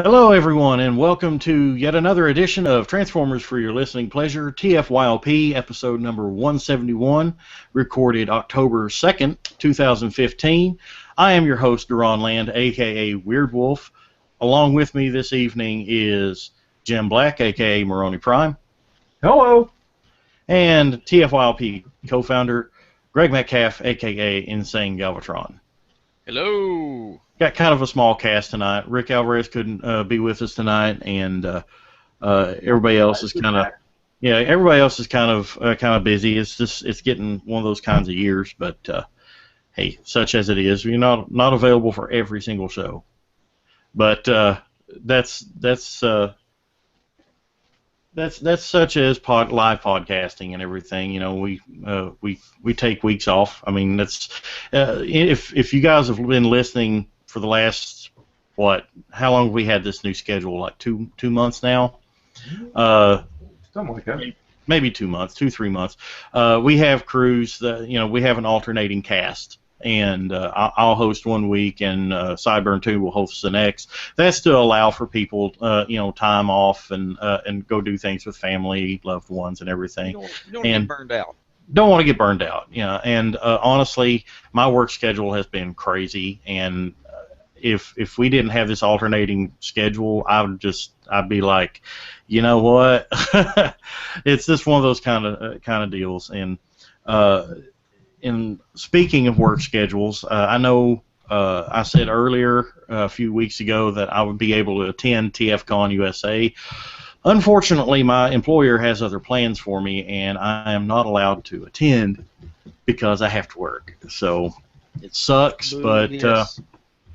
Hello, everyone, and welcome to yet another edition of Transformers for Your Listening Pleasure, TFYLP, episode number 171, recorded October 2nd, 2015. I am your host, Duran Land, a.k.a. Weird Wolf. Along with me this evening is Jim Black, a.k.a. Moroni Prime. Hello. And TFYLP co-founder Greg Metcalf, a.k.a. Insane Galvatron. Hello. Got kind of a small cast tonight. Rick Alvarez couldn't be with us tonight, and everybody else is kind of busy. It's getting one of those kinds of years, but hey, such as it is, we're not available for every single show. But that's such as live podcasting and everything. You know, we take weeks off. I mean, that's if you guys have been listening for the last, how long have we had this new schedule? Like two months now? Something like that. Maybe 2 months, 3 months. We have crews that, we have an alternating cast, and I'll host one week, and Sideburn 2 will host the next. That's to allow for people, time off and go do things with family, loved ones, and everything. You don't get burned out. Don't want to get burned out, and honestly, my work schedule has been crazy, and if we didn't have this alternating schedule, I'd be like, you know what, it's just one of those kind of deals. And in speaking of work schedules, I know I said earlier a few weeks ago that I would be able to attend TFCon USA. Unfortunately, my employer has other plans for me, and I am not allowed to attend because I have to work. So it sucks, but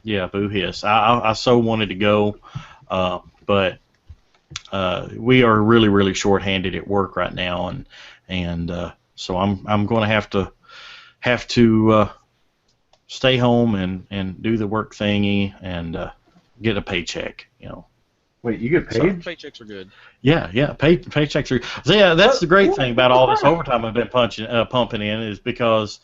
yeah, boo hiss. I so wanted to go, but we are really, really short-handed at work right now, and so I'm going to have to stay home and do the work thingy and get a paycheck, Wait, you get paid? Some paychecks are good. Yeah, paychecks are. So yeah, that's the great thing about all this overtime I've been pumping in is because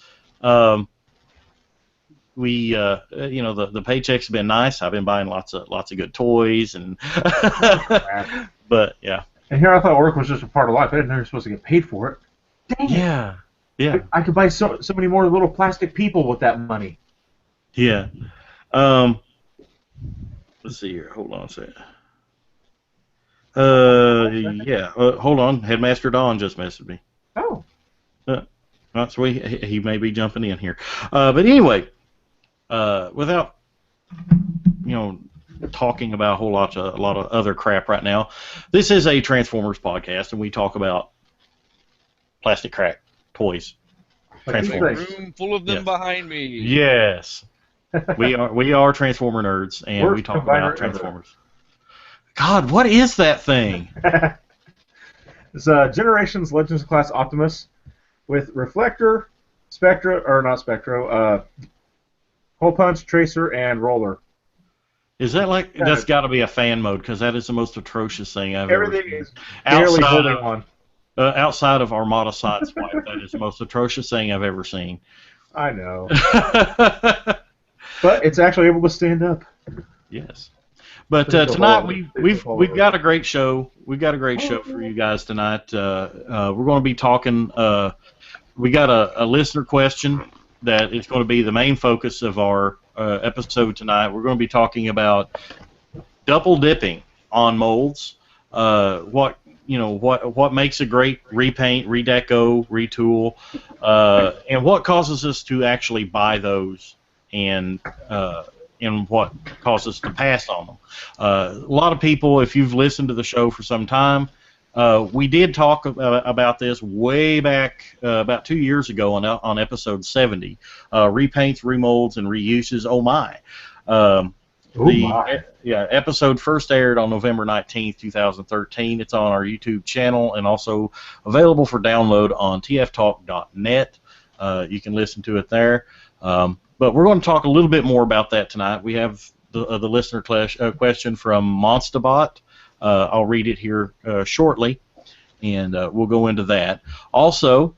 we, the paychecks have been nice. I've been buying lots of good toys and, but yeah. And here I thought work was just a part of life. I didn't know you were supposed to get paid for it. Dang it. Yeah. I could buy so many more little plastic people with that money. Yeah. Let's see here. Hold on a second. Hold on. Headmaster Don just messaged me. Oh. So he may be jumping in here. But anyway, without talking about a whole lot of other crap right now, this is a Transformers podcast, and we talk about plastic crap toys. Transformers. A room full of them behind me. Yes, we are Transformer nerds, and we talk about Transformers. God, what is that thing? It's Generations Legends Class Optimus with Reflector, Hole Punch, Tracer, and Roller. Is that like, that's got to be a fan mode, because that is the most atrocious thing I've ever seen. Everything is barely holding on. Outside of Armada Sideswipe, that is the most atrocious thing I've ever seen. I know. But it's actually able to stand up. Yes. But tonight we've got a great show. We've got a great show for you guys tonight. We're going to be talking. We got a listener question that is going to be the main focus of our episode tonight. We're going to be talking about double dipping on molds. What makes a great repaint, redeco, retool, and what causes us to actually buy those, and what causes us to pass on them. A lot of people, if you've listened to the show for some time, we did talk about this way back about 2 years ago on episode 70, repaints, remolds, and reuses. Oh my! Episode first aired on November 19th, 2013. It's on our YouTube channel and also available for download on tftalk.net. You can listen to it there. But we're going to talk a little bit more about that tonight. We have the listener question from Monsterbot. I'll read it here shortly, and we'll go into that. Also,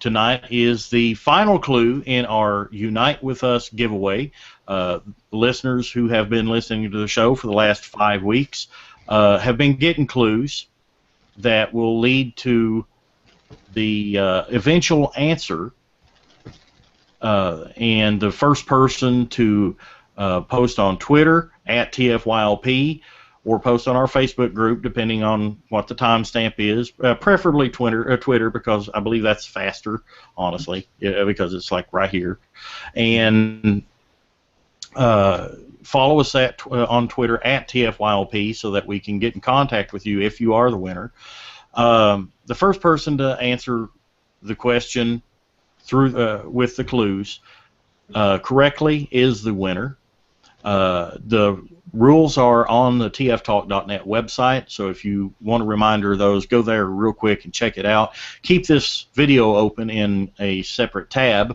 tonight is the final clue in our Unite With Us giveaway. Listeners who have been listening to the show for the last 5 weeks have been getting clues that will lead to the eventual answer. And the first person to post on Twitter at TFYLP or post on our Facebook group, depending on what the timestamp is, preferably Twitter, because I believe that's faster, honestly, because it's like right here. And follow us on Twitter at TFYLP so that we can get in contact with you if you are the winner. The first person to answer the question through with the clues correctly is the winner. The rules are on the tftalk.net website, so if you want a reminder of those, go there real quick and check it out. Keep this video open in a separate tab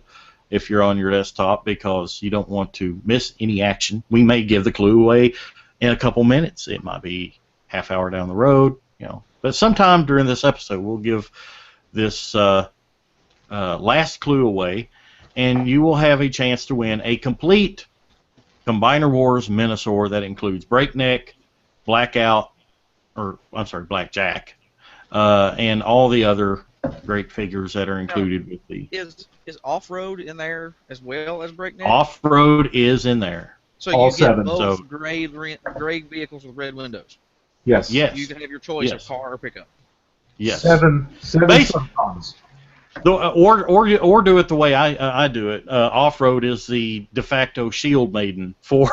if you're on your desktop, because you don't want to miss any action. We may give the clue away in a couple minutes. It might be half hour down the road, but sometime during this episode we'll give this last clue away, and you will have a chance to win a complete Combiner Wars Minosaur that includes Breakneck, Blackjack, and all the other great figures that are included with the. Is Off-Road in there as well as Breakneck? Off-Road is in there. So all you get 7. both gray vehicles with red windows. Yes. Yes. You can have your choice of Yes. car or pickup. Yes. 7 Suncons. Or do it the way I do it. Off-Road is the de facto shield maiden for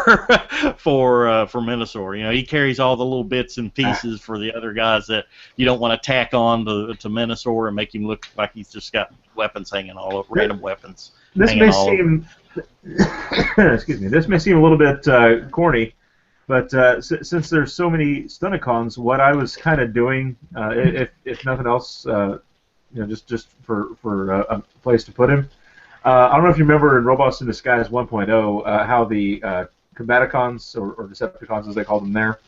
Minosaur. He carries all the little bits and pieces for the other guys that you don't want to tack on to Minosaur and make him look like he's just got weapons hanging all over, random weapons. This may seem excuse me. This may seem a little bit corny, but since there's so many Stunticons, what I was kind of doing, if nothing else. Just for a place to put him. I don't know if you remember in Robots in Disguise 1.0 how the Combaticons, or Decepticons as they call them there,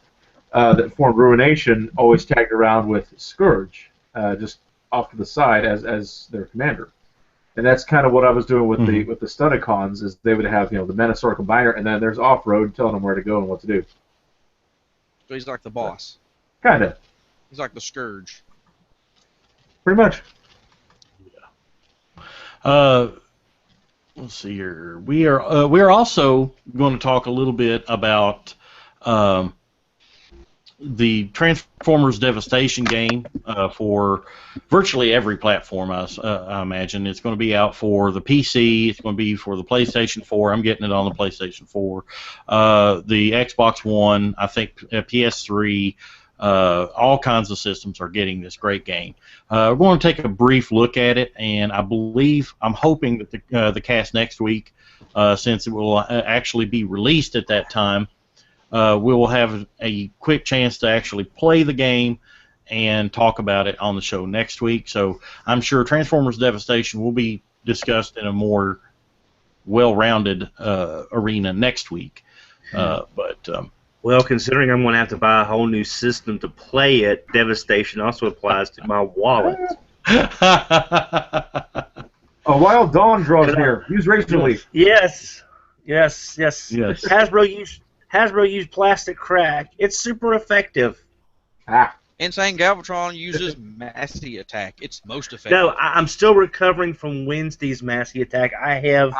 that formed Ruination always tagged around with Scourge, just off to the side as their commander. And that's kind of what I was doing with the Stunticons, is they would have the Minosaur Combiner, and then there's Off-Road telling them where to go and what to do. So he's like the boss. Kind of. He's like the Scourge. Pretty much. Let's see here. We are also going to talk a little bit about the Transformers Devastation game for virtually every platform. I imagine it's going to be out for the PC. It's going to be for the PlayStation 4. I'm getting it on the PlayStation 4. The Xbox One. I think PS3. All kinds of systems are getting this great game. We're going to take a brief look at it, and I'm hoping that the cast next week, since it will actually be released at that time, we will have a quick chance to actually play the game and talk about it on the show next week. So I'm sure Transformers Devastation will be discussed in a more well-rounded arena next week. Well, considering I'm going to have to buy a whole new system to play it, Devastation also applies to my wallet. A Wild Dawn draws near. Use Razor Leaf. Yes. Hasbro used plastic crack. It's super effective. Insane Galvatron uses Massey Attack. It's most effective. No, I'm still recovering from Wednesday's Massey Attack. I have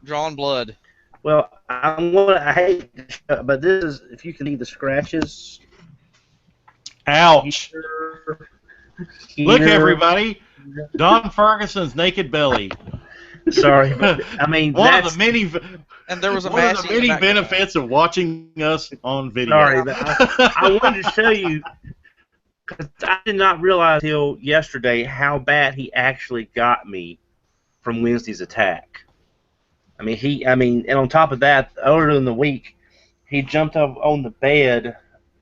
drawn blood. Well, I hate to show it, but this is, if you can see the scratches. Ouch. Here. Look, everybody. Don Ferguson's naked belly. Sorry, but, I mean, one of the many benefits of watching us on video. Sorry, but I wanted to show you, because I did not realize until yesterday how bad he actually got me from Wednesday's attack. And on top of that, earlier in the week, he jumped up on the bed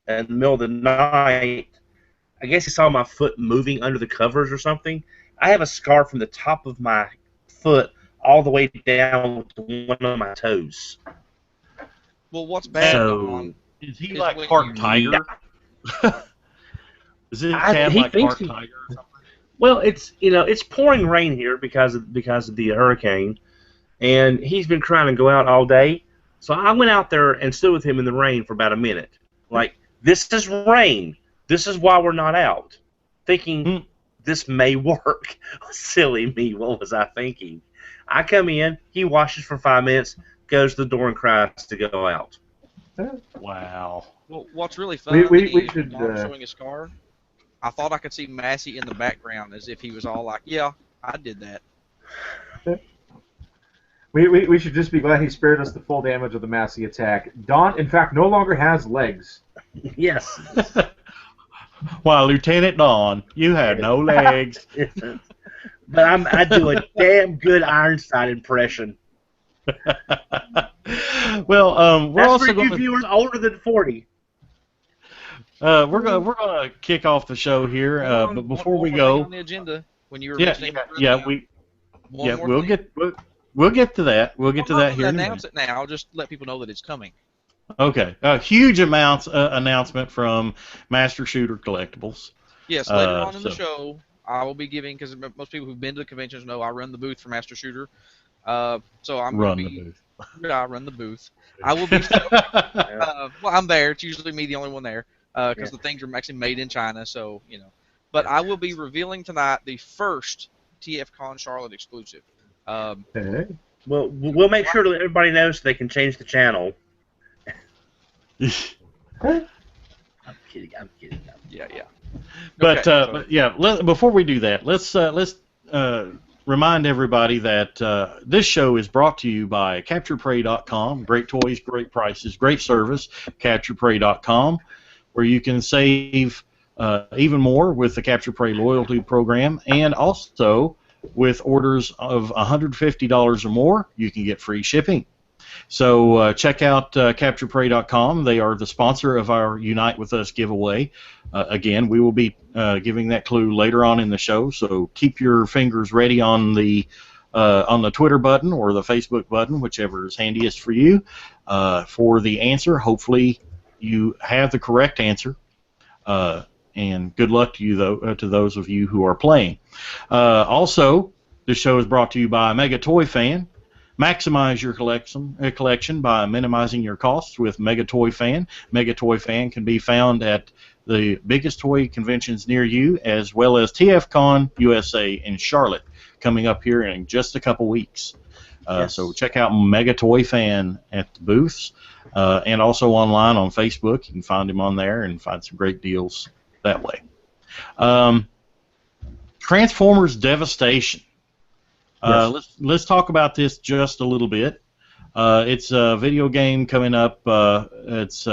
in the middle of the night. I guess he saw my foot moving under the covers or something. I have a scar from the top of my foot all the way down to one of my toes. Well, what's bad? Is he like part tiger? Is it like part tiger or something? Well, it's pouring rain here because of the hurricane, and he's been trying to go out all day. So I went out there and stood with him in the rain for about a minute. Like, this is rain. This is why we're not out. Thinking this may work. Silly me. What was I thinking? I come in. He washes for 5 minutes, goes to the door and cries to go out. Wow. Well, what's really fun we is should, Don showing his car. I thought I could see Massey in the background as if he was all like, "Yeah, I did that." We should just be glad he spared us the full damage of the Massey attack. Don, in fact, no longer has legs. Yes. Wow, Lieutenant Don, you had no legs. But I do a damn good Ironside impression. Well, we're That's also for going you viewers older than 40. we're gonna kick off the show here, but before we go, on the agenda when you were yeah, mentioning we'll get to that. We'll get to that here. Announce it now. Just let people know that it's coming. Okay, a huge announcement from Master Shooter Collectibles. Yes, later on in the show, I will be giving, because most people who've been to the conventions know I run the booth for Master Shooter. So I'm going to be... booth. Yeah, I run the booth. I will be... well, I'm there. It's usually me, the only one there, because the things are actually made in China, so, you know. But I will be revealing tonight the first TFCon Charlotte exclusive. Okay. Well, we'll make sure that everybody knows so they can change the channel. I'm kidding. Yeah. But, Okay, but yeah, before we do that, let's remind everybody that this show is brought to you by CapturePrey.com. Great toys, great prices, great service. CapturePrey.com, where you can save even more with the Capture Prey loyalty program, and also with orders of $150 or more, you can get free shipping. So check out CapturePrey.com. They are the sponsor of our Unite With Us giveaway. Again, we will be giving that clue later on in the show, so keep your fingers ready on the Twitter button or the Facebook button, whichever is handiest for you, for the answer. Hopefully you have the correct answer, and good luck to you, to those of you who are playing. Also, this show is brought to you by Mega Toy Fan. Maximize your collection by minimizing your costs with Mega Toy Fan. Mega Toy Fan can be found at the biggest toy conventions near you, as well as TFCon USA in Charlotte, coming up here in just a couple weeks. So check out Mega Toy Fan at the booths, and also online on Facebook. You can find him on there and find some great deals that way. Transformers Devastation. Let's talk about this just a little bit. It's a video game coming up. It's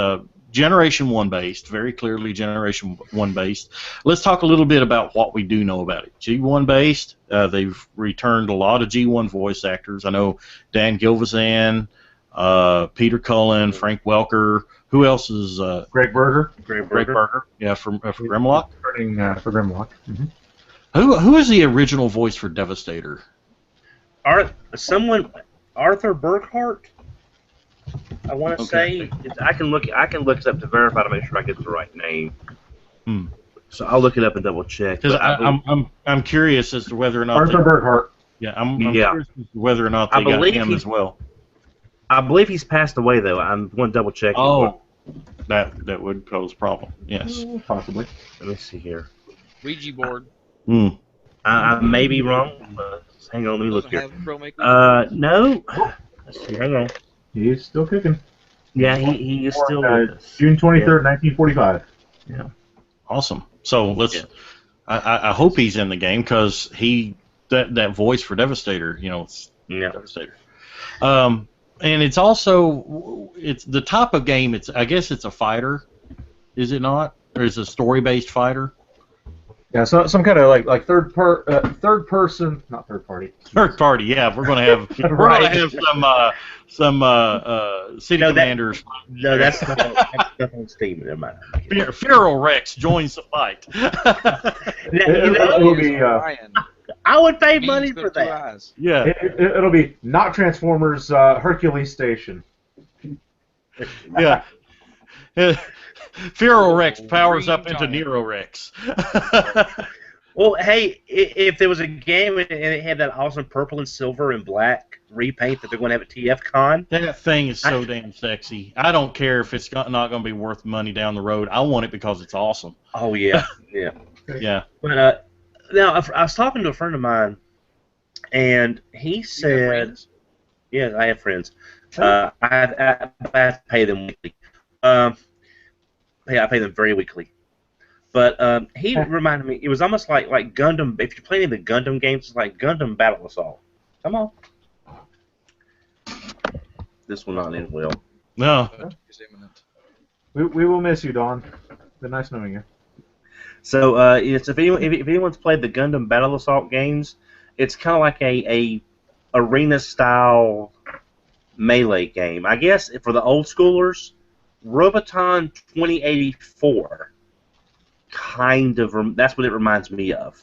Generation 1 based, very clearly Generation 1 based. Let's talk a little bit about what we do know about it. G1 based. They've returned a lot of G1 voice actors. I know Dan Gilvezan, Peter Cullen, Frank Welker. Who else is? Greg Berger. Greg Berger. Yeah, from Grimlock. For Grimlock. Mm-hmm. Who is the original voice for Devastator? Arthur Burkhart? I want to say I can look it up to verify to make sure I get the right name. So I'll look it up and double check. Because I'm curious as to whether or not Arthur Burkhart. Yeah, I'm curious as to whether or not they got him as well. I believe he's passed away though. I'm going to double check. Oh, that would pose a problem. Yes, possibly. Let me see here. Ouija board. I may be wrong. Hang on, let me look here. No. Let's see. Hang on. He's still kicking. Yeah, he is still with us. June 23rd, 1945. Yeah. Awesome. So let's. Yeah. I hope he's in the game because that voice for Devastator, it's Devastator. And it's also the type of game. I guess it's a fighter, is it not? Or is it a story-based fighter? Yeah, so some kind of like third person, not third party. Third party, yeah. We're gonna have some city commanders. No, that's nothing Steven. Never mind. Feral Rex joins the fight. It'll be. I would pay money for that. Yeah. It'll be not Transformers Hercules Station. Yeah. Feral Rex powers up into Nero Rex. Well, hey, if there was a game and it had that awesome purple and silver and black repaint that they're going to have at TFCon, That thing is so damn sexy. I don't care if it's not going to be worth money down the road. I want it because it's awesome. oh yeah, yeah. Yeah. But now I was talking to a friend of mine, and he You have said, friends? "Yeah, I have friends. I have to pay them weekly. I pay them very weekly." But he reminded me, it was almost like Gundam. If you're playing the Gundam games, it's like Gundam Battle Assault. Come on. This will not end well. No. It's imminent. We will miss you, Don. Been nice knowing you. So it's if anyone's played the Gundam Battle Assault games, it's kind of like a arena style melee game. I guess for the old schoolers, Roboton 2084 kind of that's what it reminds me of.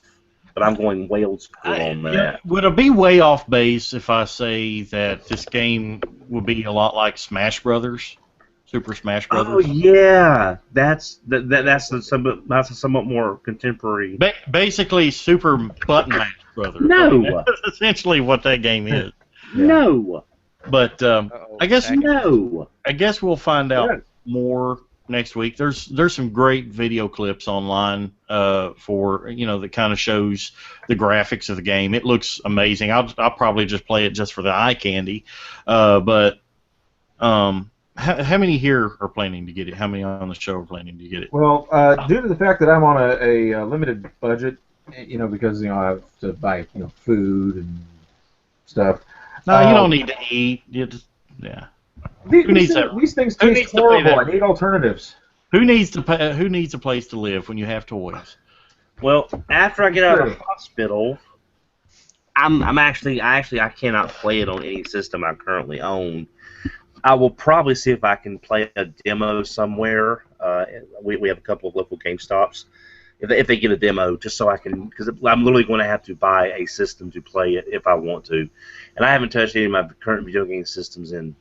But I'm going way old school on that. Would it be way off base if I say that this game would be a lot like Smash Brothers, Super Smash Oh Brothers? yeah, that's a somewhat more contemporary. Basically, Super Button Mash Brothers. No. That's essentially what that game is. No, But Uh-oh, I guess attacking. no. I guess we'll find out Yeah. more next week. There's some great video clips online for that kind of shows the graphics of the game. It looks amazing. I'll probably just play it just for the eye candy. But how many here are planning to get it? How many on the show are planning to get it? Well, due to the fact that I'm on a limited budget, because I have to buy food and stuff. No, you don't need to eat. Yeah. These, Who needs that? these things Who taste needs to pay horrible. that? I need alternatives. Who needs a place to live when you have toys? Well, after I get out of the hospital, I cannot play it on any system I currently own. I will probably see if I can play a demo somewhere. We have a couple of local GameStops. If they get a demo, just so I can, because I'm literally going to have to buy a system to play it if I want to. And I haven't touched any of my current video game systems in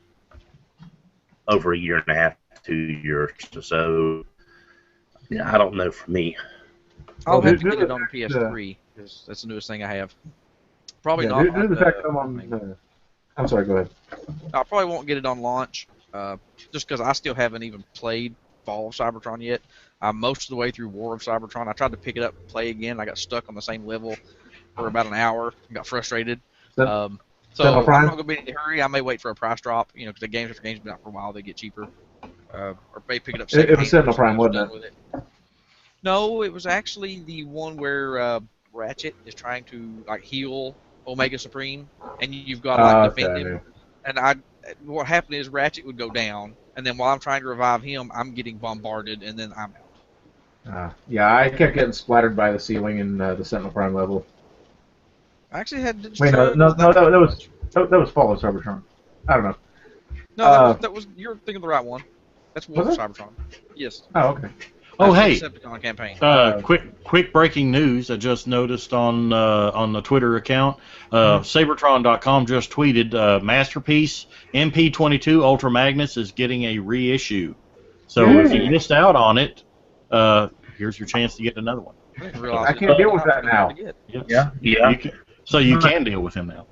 over a year and a half, 2 years. So, yeah, I don't know for me. I'll Well, have to due get to it on the PS3 because that's the newest thing I have. Probably Yeah, not. due to the fact that I'm on. I'm sorry. Go ahead. I probably won't get it on launch, just because I still haven't even played Fall of Cybertron yet. I'm most of the way through War of Cybertron. I tried to pick it up and play again. I got stuck on the same level for about an hour and got frustrated. That- So Sentinel I'm Prime? not going to be in a hurry. I may wait for a price drop, because the games after games been out for a while, they get cheaper. Or may pick it up. It was secondhand Sentinel or Prime, something wasn't with it. No, it was actually the one where Ratchet is trying to heal Omega Supreme, and you've got to defend him. And what happened is Ratchet would go down, and then while I'm trying to revive him, I'm getting bombarded, and then I'm out. Yeah, I kept getting splattered by the ceiling in the Sentinel Prime level. I actually had. Wait, no, that was Fall of Cybertron. I don't know. No, that was you're thinking of the right one. That's War of Was it? Cybertron. Yes. Oh, okay. Oh, That's hey. the Decepticon campaign. Quick breaking news! I just noticed on the Twitter account, Sabertron.com just tweeted, Masterpiece MP22 Ultra Magnus is getting a reissue. So if you missed out on it, here's your chance to get another one. I didn't realize I it. can't deal with that now. Yes. Yeah. You can deal with him now.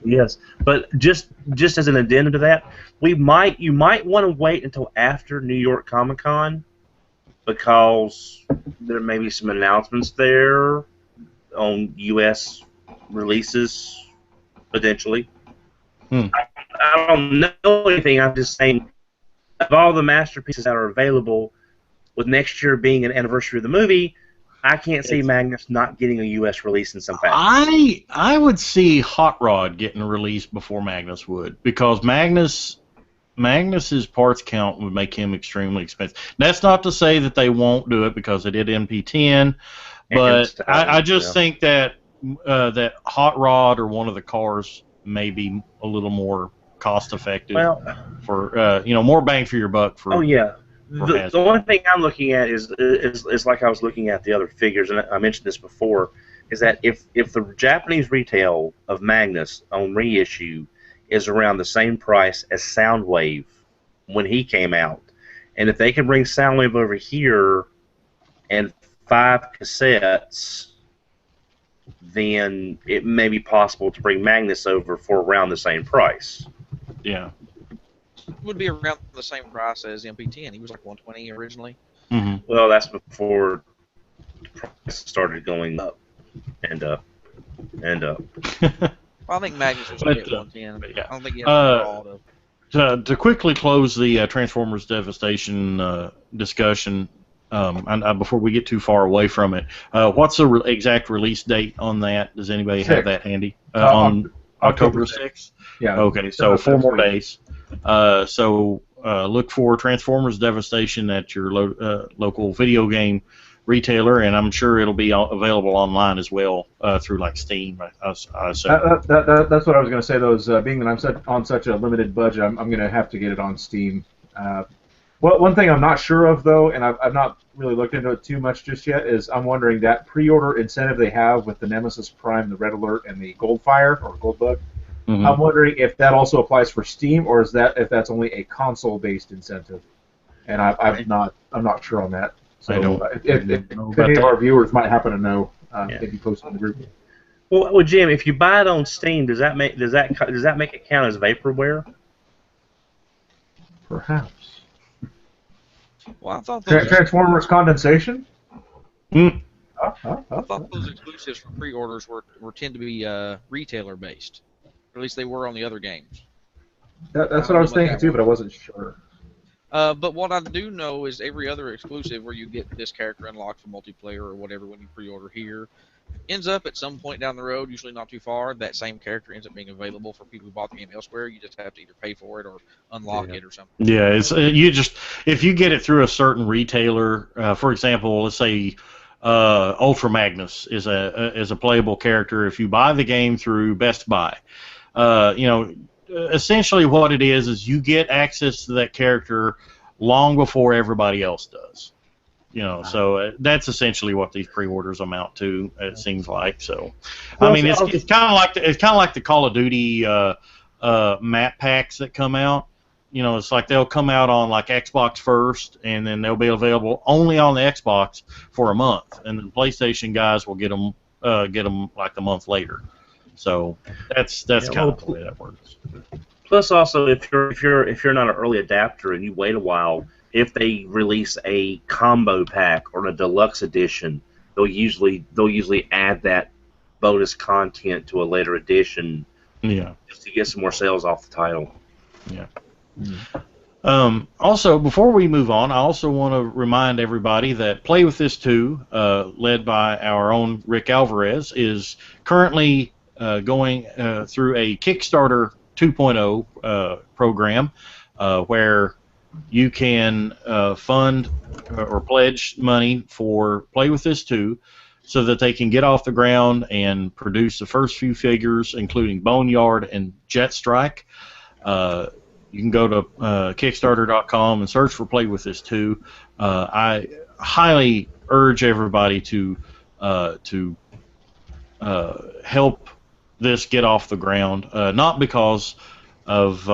Yes, but just as an addendum to that, you might want to wait until after New York Comic Con, because there may be some announcements there on U.S. releases potentially. I don't know anything. I'm just saying, of all the masterpieces that are available, with next year being an anniversary of the movie, I can't see Magnus not getting a U.S. release in some fashion. I would see Hot Rod getting released before Magnus would, because Magnus's parts count would make him extremely expensive. That's not to say that they won't do it, because they did MP10, but I just think that that Hot Rod or one of the cars may be a little more cost effective for more bang for your buck. For oh yeah. The only thing I'm looking at is like I was looking at the other figures, and I mentioned this before, is that if the Japanese retail of Magnus on reissue is around the same price as Soundwave when he came out, and if they can bring Soundwave over here and 5 cassettes then it may be possible to bring Magnus over for around the same price. Yeah. Would be around the same price as MP10. He was like 120 originally. Mm-hmm. Well, that's before the price started going up and up and up. Well, I think Magnus was But, at 110. yeah. I don't think he had all To quickly close the Transformers Devastation discussion, and before we get too far away from it, what's the exact release date on that? Does anybody have that handy? On October 6th? Yeah. Okay, so 4 more days. So look for Transformers Devastation at your local video game retailer, and I'm sure it'll be available online as well through like Steam. I assume. That's what I was going to say. Those being that I'm on such a limited budget, I'm going to have to get it on Steam. Well, one thing I'm not sure of though, and I've not really looked into it too much just yet, is I'm wondering that pre-order incentive they have with the Nemesis Prime, the Red Alert, and the Goldfire or Goldbug. Mm-hmm. I'm wondering if that also applies for Steam, or is that if that's only a console-based incentive? And I'm not sure on that. So if any of our viewers might happen to know, maybe post in the group. Well, Jim, if you buy it on Steam, does that make it count as vaporware? Perhaps. Well, I thought Transformers condensation. Mm. I thought those exclusives for pre-orders tend to be retailer based. Or at least they were on the other games. That's what I was thinking too, but I wasn't sure. But what I do know is every other exclusive where you get this character unlocked for multiplayer or whatever when you pre-order here ends up at some point down the road, usually not too far, that same character ends up being available for people who bought the game elsewhere. You just have to either pay for it or unlock it or something. Yeah, it's if you get it through a certain retailer, for example, let's say Ultra Magnus is a playable character. If you buy the game through Best Buy, essentially what it is you get access to that character long before everybody else does. So that's essentially what these pre-orders amount to. It seems like so. I mean, it's kind of like the Call of Duty map packs that come out. It's like they'll come out on like Xbox first, and then they'll be available only on the Xbox for a month, and then PlayStation guys will get them like a month later. So that's kind of the way that works. Plus, also, if you're not an early adapter and you wait a while, if they release a combo pack or a deluxe edition, they'll usually add that bonus content to a later edition. Yeah. Just to get some more sales off the title. Yeah. Mm-hmm. Also, before we move on, I also want to remind everybody that Play With This 2, led by our own Rick Alvarez, is currently going through a Kickstarter 2.0 program where you can fund or pledge money for Play With This 2 so that they can get off the ground and produce the first few figures, including Boneyard and Jetstrike. You can go to Kickstarter.com and search for Play With This 2. I highly urge everybody to help this get off the ground, not because of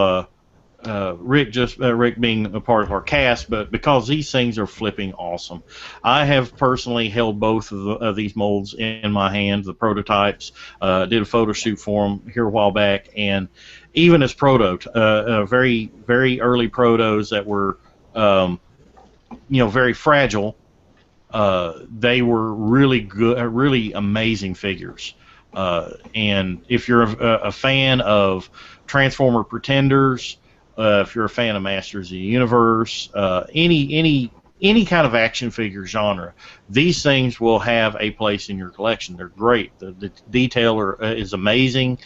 Rick being a part of our cast, but because these things are flipping awesome. I have personally held both of these molds in my hand, the prototypes. Did a photo shoot for them here a while back, and even as very, very early protos that were, very fragile, they were really good, really amazing figures. And if you're a fan of Transformer Pretenders, if you're a fan of Masters of the Universe, any kind of action figure genre, these things will have a place in your collection. They're great. The detail is amazing.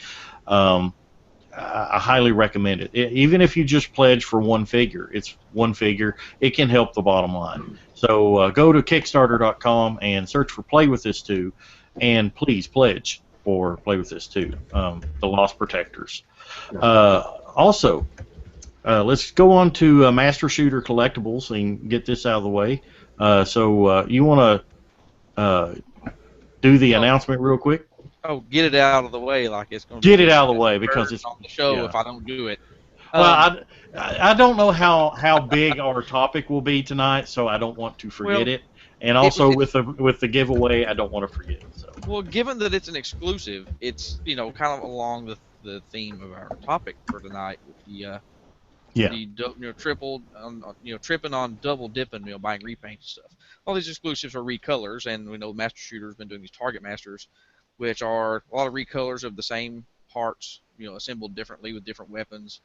I highly recommend it. Even if you just pledge for one figure, it's one figure. It can help the bottom line. So go to Kickstarter.com and search for Play With This 2, and please pledge for Play With This 2, the Lost Protectors. Also, let's go on to Master Shooter Collectibles and get this out of the way. So you want to do the announcement real quick? Oh, get it out of the way, like it's going to get it out of the way because it's on the show if I don't do it. Well, I don't know how big our topic will be tonight, so I don't want to forget it. And also with the giveaway, I don't want to forget. So. Well, given that it's an exclusive, it's kind of along the theme of our topic for tonight with the triple tripping on double dipping, buying repaints and stuff. All these exclusives are recolors, and we know Master Shooter's been doing these Target Masters, which are a lot of recolors of the same parts, assembled differently with different weapons.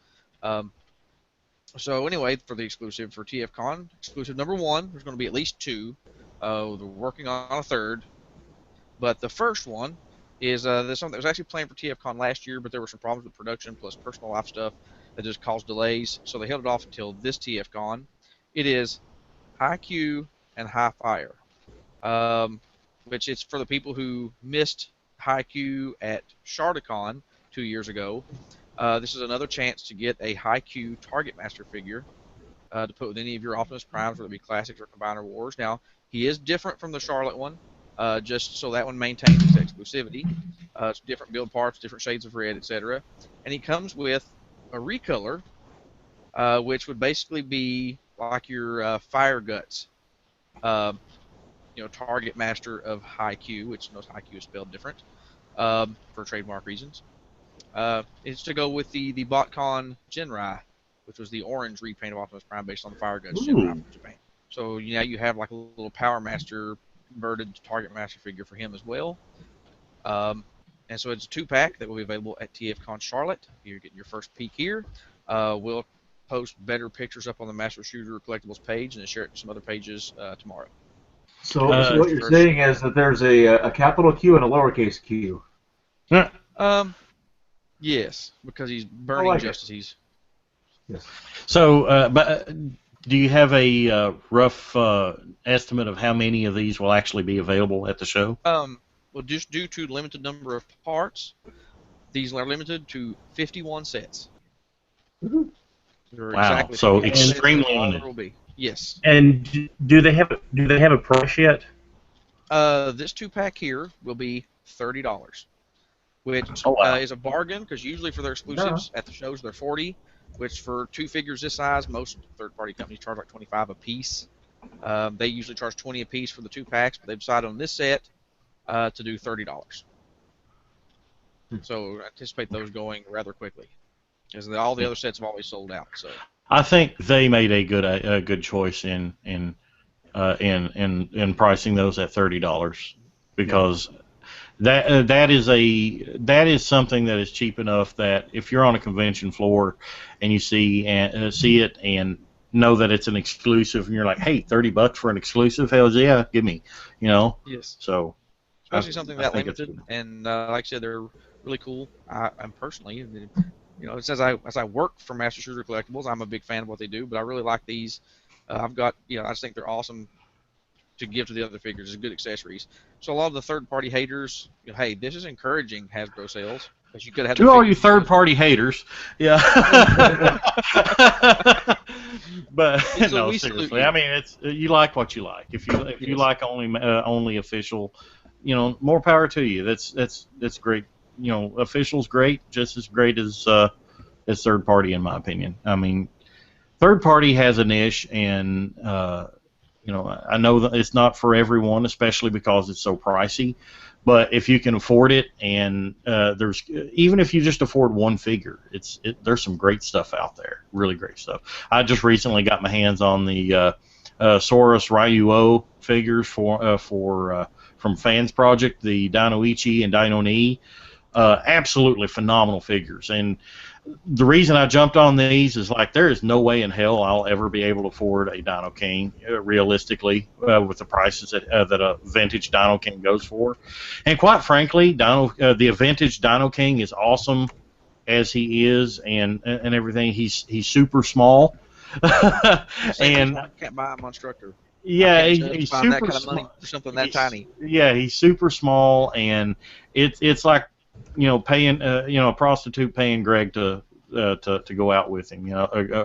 So anyway, for the exclusive for TFCon, exclusive number 1, there's going to be at least 2. They're working on a 3rd, but the first one is there's something that was actually planned for TFCon last year, but there were some problems with production plus personal life stuff that just caused delays, so they held it off until this TFCon. It is High Q and High Fire, which it's for the people who missed High Q at Shardacon 2 years ago. This is another chance to get a High Q Target Master figure to put with any of your Optimus Primes, whether it be Classics or Combiner Wars. Now, he is different from the Charlotte one, just so that one maintains its exclusivity. It's different build parts, different shades of red, etc. And he comes with a recolor, which would basically be like your Fire Guts, Target Master of High Q, which knows High Q is spelled different for trademark reasons. It's to go with the BotCon Genrai, which was the orange repaint of Optimus Prime based on the Fire Guts Genrai from Japan. So now you have like a little Power Master converted Target Master figure for him as well. And so it's a 2-pack that will be available at TFCon Charlotte. You're getting your first peek here. We'll post better pictures up on the Master Shooter Collectibles page and then share it to some other pages tomorrow. So what you're saying is that there's a capital Q and a lowercase q. Yes, because he's burning just as he's. Yes. So, but do you have a rough estimate of how many of these will actually be available at the show? Well, just due to limited number of parts, these are limited to 51 sets. Mm-hmm. Wow! Exactly so extremely limited. Will be. Yes. And do they have a price yet? This 2-pack here will be $30, which is a bargain because usually for their exclusives at the shows they're $40, which for 2 figures this size, most third-party companies charge like $25 a piece. They usually charge $20 a piece for the 2-packs, but they've decided on this set to do $30. So anticipate those going rather quickly, because all the other sets have always sold out. So I think they made a good choice in pricing those at $30 because that is something that is cheap enough that if you're on a convention floor and you see it and know that it's an exclusive and you're like, hey, $30 for an exclusive, hell yeah, give me, Yes. So especially something that limited, and like I said, they're really cool. I'm personally, as I work for Master Shooter Collectibles, I'm a big fan of what they do, but I really like these. I've got, I just think they're awesome to give to the other figures as good accessories. So a lot of the third-party haters, hey, this is encouraging Hasbro sales. Because you could have to all you third-party haters, yeah. But no, seriously, I mean, it's you like what you like. If you like only official, more power to you. That's great. Official's great, just as great as third party in my opinion. I mean, third party has a niche, and I know that it's not for everyone, especially because it's so pricey. But if you can afford it, and even if you just afford one figure, there's some great stuff out there, really great stuff. I just recently got my hands on the Saurus Ryuo figures from Fans Project, the Dino Ichi and Dino Ni. Absolutely phenomenal figures, and the reason I jumped on these is like there is no way in hell I'll ever be able to afford a Dino King realistically with the prices that a vintage Dino King goes for. And quite frankly, the vintage Dino King is awesome as he is and everything. He's super small, and I can't buy him on Structure. Yeah, he's super that kind of money for something that tiny. Yeah, he's super small, and it's like paying a prostitute paying Greg to go out with him,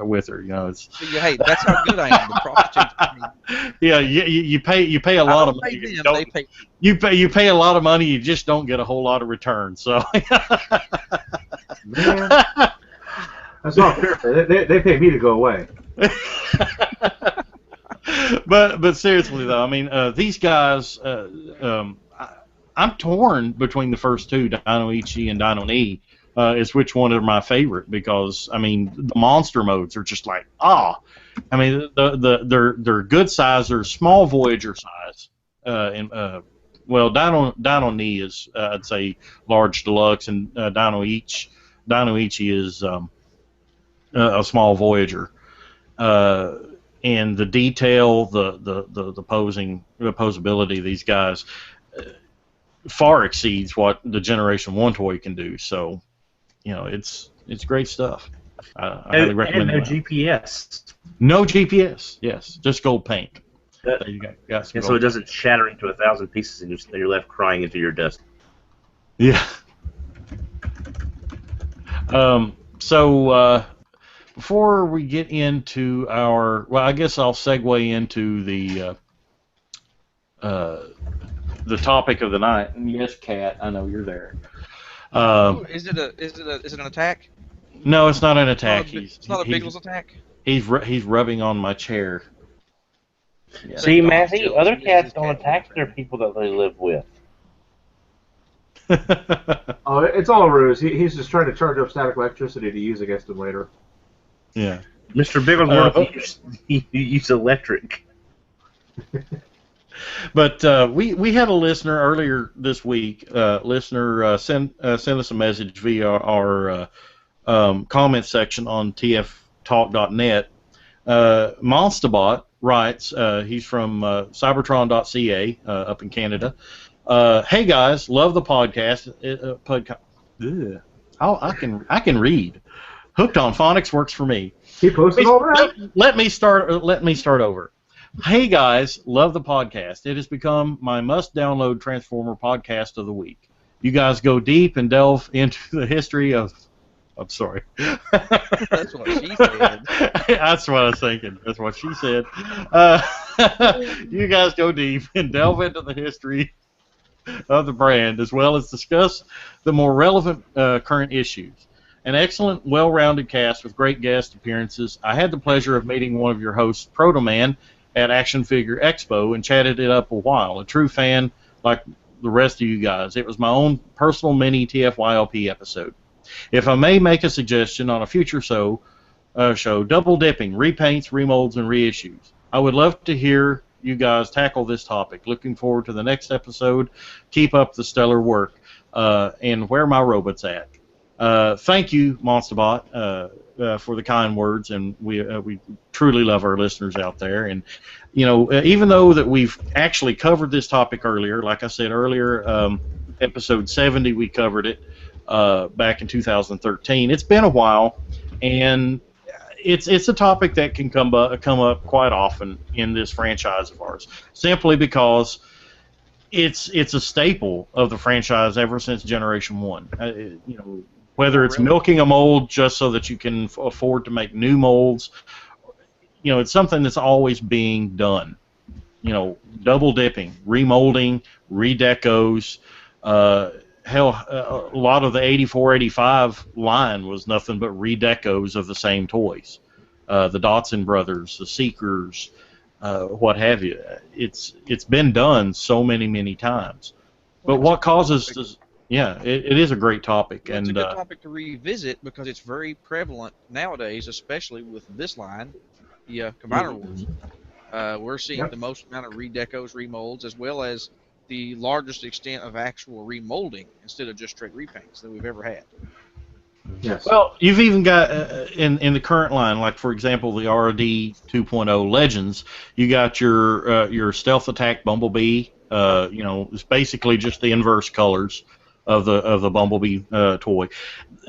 with her, It's, hey, that's how good I am. The prostitute. Yeah, you pay a lot of money. You pay a lot of money. You just don't get a whole lot of return. So. Man, that's not fair. They pay me to go away. but seriously though, I mean, these guys, I'm torn between the first two, Dino Ichi and Dino Ni, is which one are my favorite because I mean the monster modes are just like I mean they're good size, they're small Voyager size, well Dino Ni is I'd say large deluxe, and Dino Ichi is a small Voyager. And the detail, the posability of these guys far exceeds what the Generation 1 toy can do. So, you know, it's great stuff. I highly recommend and no it. GPS. No GPS, yes. Just gold paint. There you go. Got some And so gold it doesn't shatter into 1,000 pieces and you're left crying into your dust. Yeah. So, before we get into our, well, I guess I'll segue into the topic of the night. And yes, Kat, I know you're there. Is it an attack? No, it's not an attack. It's not a Biggles attack. He's rubbing on my chair. Yeah. See, Matthew, other cats don't attack their people that they live with. Oh, it's all a ruse. He's just trying to charge up static electricity to use against him later. Yeah. Mr. Bigglesworth, you use electric. But we had a listener earlier this week. Listener sent us a message via our comment section on tftalk.net. Monsterbot writes, he's from cybertron.ca up in Canada. Hey guys, love the podcast. I can read. Hooked on Phonics works for me. He posted all that? Let me start over. Hey guys, love the podcast. It has become my must-download Transformer podcast of the week. You guys go deep and delve into the history of... I'm sorry. That's what she said. That's what I was thinking. That's what she said. You guys go deep and delve into the history of the brand, as well as discuss the more relevant current issues. An excellent, well-rounded cast with great guest appearances. I had the pleasure of meeting one of your hosts, Proto Man, at Action Figure Expo and chatted it up a while. A true fan like the rest of you guys. It was my own personal mini TFYLP episode. If I may make a suggestion on a future show, double dipping, repaints, remolds, and reissues. I would love to hear you guys tackle this topic. Looking forward to the next episode. Keep up the stellar work. And where my robots at? Thank you, Monsterbot, for the kind words, and we truly love our listeners out there. And you know, even though that we've actually covered this topic earlier, like I said earlier, episode 70 we covered it back in 2013. It's been a while, and it's a topic that can come up quite often in this franchise of ours, simply because it's a staple of the franchise ever since Generation 1. You know, whether it's milking a mold just so that you can afford to make new molds, you know, it's something that's always being done. You know, double dipping, remolding, redecos. Hell, a lot of the 84, 85 line was nothing but redecos of the same toys. The Dotson brothers, the Seekers, what have you. It's been done so many times. But what causes this? Yeah, it is a great topic, It's and a good topic to revisit because it's very prevalent nowadays, especially with this line, the Combiner Wars. We're seeing the most amount of redecos, remolds, as well as the largest extent of actual remolding instead of just straight repaints that we've ever had. Yes. well, you've even got in the current line, like for example, the RD 2.0 Legends. You got your Stealth Attack Bumblebee. You know, it's basically just the inverse colors of the Bumblebee toy.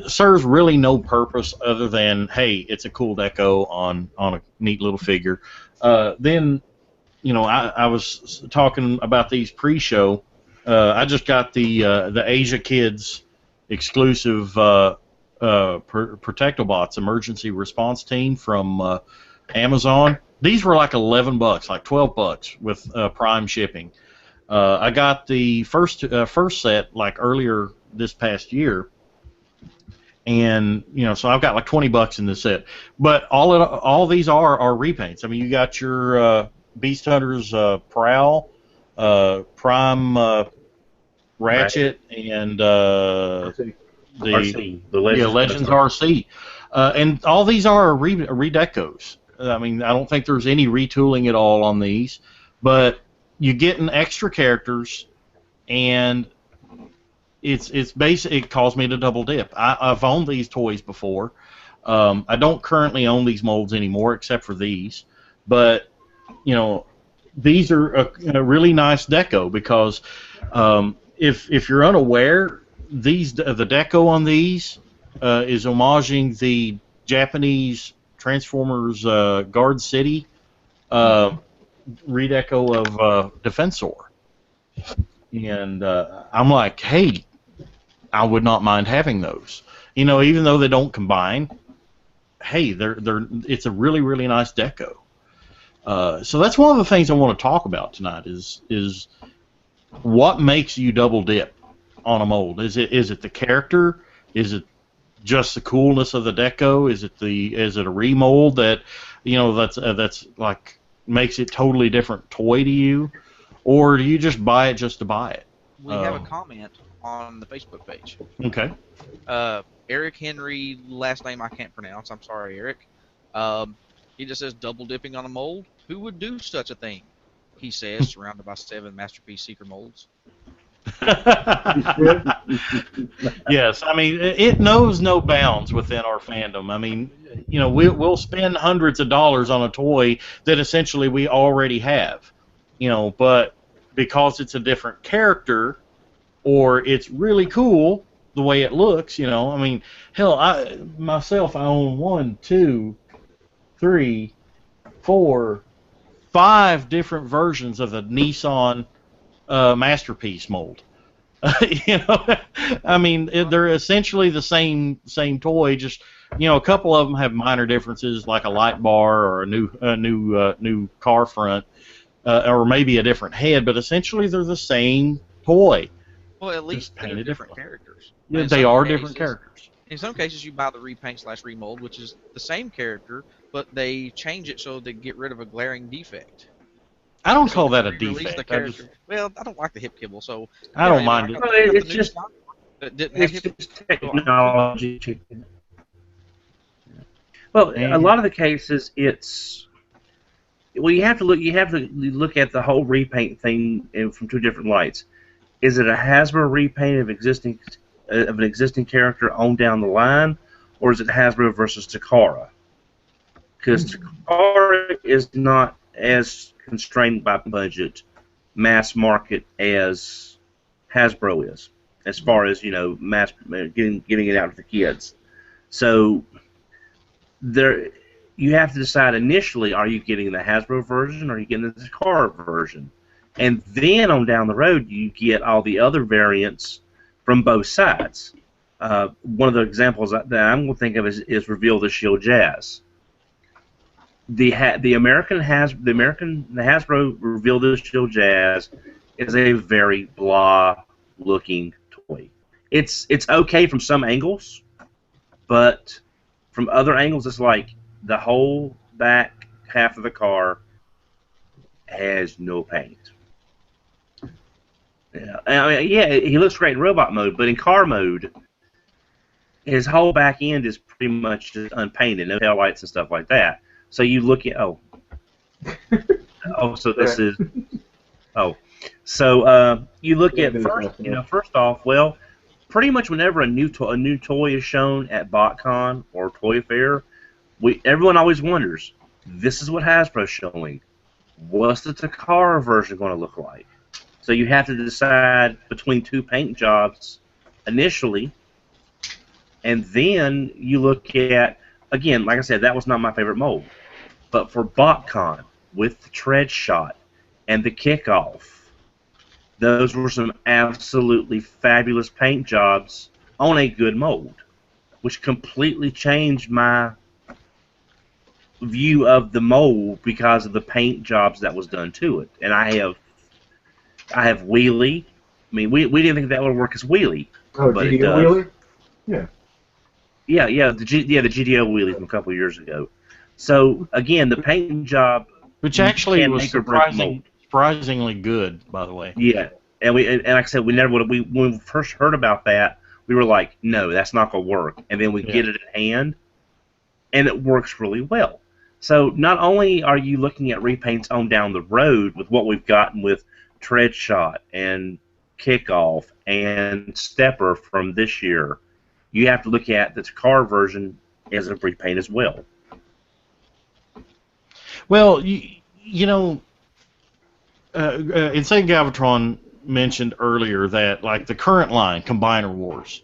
Serves really no purpose other than, hey, it's a cool deco on a neat little figure. Then, you know, I was talking about these pre-show. I just got the Asia Kids exclusive Protectobots Emergency Response Team from Amazon. These were like $11, like $12 with Prime shipping. I got the first set like earlier this past year, and you know, so I've got like $20 in this set. But all these are repaints. I mean, you got your Beast Hunter's Prowl, Prime Ratchet, and RC. RC, the Legends, Legends RC. And all these are redecos. I mean, I don't think there's any retooling at all on these, but you getting extra characters, and it's basic. It caused me to double dip. I've owned these toys before. I don't currently own these molds anymore, except for these, but you know, these are a really nice deco because if you're unaware, the deco on these is homaging the Japanese Transformers Guard City redeco of Defensor, and I'm like, hey, I would not mind having those. You know, even though they don't combine, hey, it's a really, really nice deco. So that's one of the things I want to talk about tonight is what makes you double dip on a mold. Is it the character? Is it just the coolness of the deco? Is it a remold that, you know, that's like makes it totally different toy to you, or do you just buy it just to buy it? We have a comment on the Facebook page. Okay. Eric Henry, last name I can't pronounce. I'm sorry, Eric. He just says double dipping on a mold. Who would do such a thing? He says, surrounded by 7 Masterpiece Seeker molds. Yes, I mean, it knows no bounds within our fandom. I mean, you know, we'll spend hundreds of dollars on a toy that essentially we already have, you know, but because it's a different character or it's really cool the way it looks, you know, I mean, hell, I own 1, 2, 3, 4, 5 different versions of the Nissan Masterpiece mold. You know, I mean, they're essentially the same toy. Just, you know, a couple of them have minor differences, like a light bar or a new car front, or maybe a different head. But essentially, they're the same toy. Well, at least they're painted different differently. characters. Yeah, In they some are cases- different characters. In some cases, you buy the repaint/remold, which is the same character, but they change it so they get rid of a glaring defect. I don't So call they that a re-release defect. the character. Well, I don't like the hip kibble, so I don't mind it. I got It's the new just- stock that didn't have It's hip just technology. Well, a lot of the cases, it's well, you have to look at the whole repaint thing from 2 different lights. Is it a Hasbro repaint of an existing character on down the line, or is it Hasbro versus Takara? Because Takara is not as constrained by budget, mass market as Hasbro is, as far as, you know, mass getting it out to the kids. So there, you have to decide initially: are you getting the Hasbro version, or are you getting the Takara version? And then on down the road, you get all the other variants from both sides. One of the examples that I'm going to think of is Reveal the Shield Jazz. The Hasbro Reveal the Shield Jazz is a very blah looking toy. It's okay from some angles, but from other angles, it's like the whole back half of the car has no paint. Yeah, I mean, yeah, he looks great in robot mode, but in car mode, his whole back end is pretty much just unpainted, no taillights and stuff like that. So you look at so this is you look at first off, well, pretty much whenever a new toy is shown at BotCon or Toy Fair, everyone always wonders, this is what Hasbro's showing. What's the Takara version going to look like? So you have to decide between 2 paint jobs initially, and then you look at, again, like I said, that was not my favorite mold. But for BotCon, with the tread shot and the kickoff, those were some absolutely fabulous paint jobs on a good mold, which completely changed my view of the mold because of the paint jobs that was done to it. And I have Wheelie. I mean, we didn't think that would work as Wheelie. Oh, but GDO it does. Wheelie? Yeah. Yeah, the GDO Wheelie from a couple of years ago. So again, the paint job. Which actually can't was make or break mold. surprisingly good, by the way. Yeah, and like I said, we never would. When we first heard about that, we were like, no, that's not gonna work. And then we get it in hand, and it works really well. So not only are you looking at repaints on down the road with what we've gotten with Tread Shot and Kickoff and Stepper from this year, you have to look at the car version as a repaint as well. Well, you know, Insane Galvatron mentioned earlier that like the current line, Combiner Wars,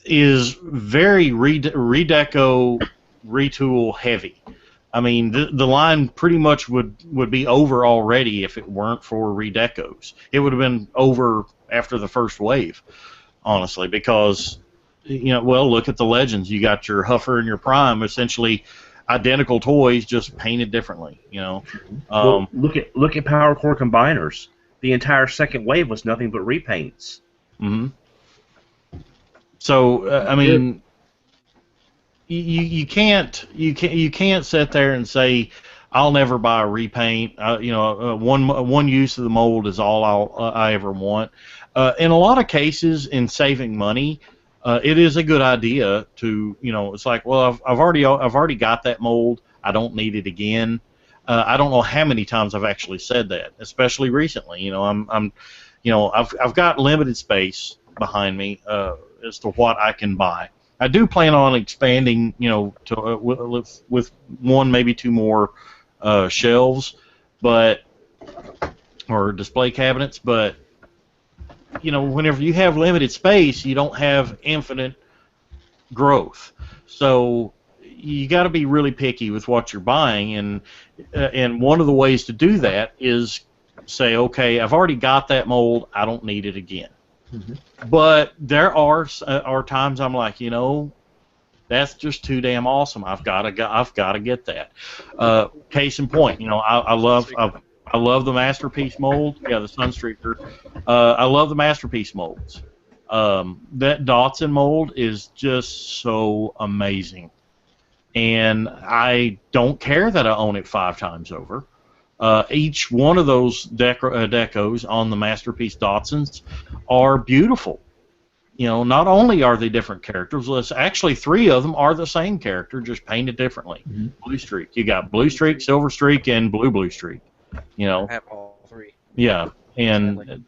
is very redeco, retool heavy. I mean, the line pretty much would be over already if it weren't for redecos. It would have been over after the first wave, honestly, because, you know, well, look at the Legends. You got your Huffer and your Prime, essentially identical toys, just painted differently, you know. Well, look at Power Core Combiners. The entire second wave was nothing but repaints. Mm-hmm. So, I mean... You can't sit there and say I'll never buy a repaint. You know, one use of the mold is all I ever want. In a lot of cases, in saving money, it is a good idea to, you know, it's like, well, I've already got that mold. I don't need it again. I don't know how many times I've actually said that, especially recently. You know, I've got limited space behind me as to what I can buy. I do plan on expanding, you know, to with one, maybe two more shelves, or display cabinets. But you know, whenever you have limited space, you don't have infinite growth. So you got to be really picky with what you're buying, and one of the ways to do that is say, okay, I've already got that mold, I don't need it again. Mm-hmm. But there are times I'm like, you know, that's just too damn awesome. I've got to get that. Case in point, you know, I love the Masterpiece mold. Yeah, the Sunstreaker. I love the Masterpiece molds. That Datsun mold is just so amazing, and I don't care that I own it 5 times over. Each one of those decos on the Masterpiece Datsuns are beautiful. You know, not only are they different characters, actually 3 of them are the same character, just painted differently. Mm-hmm. Blue Streak. You got Blue Streak, Silver Streak, and Blue Streak. You know. I have all 3. Yeah, and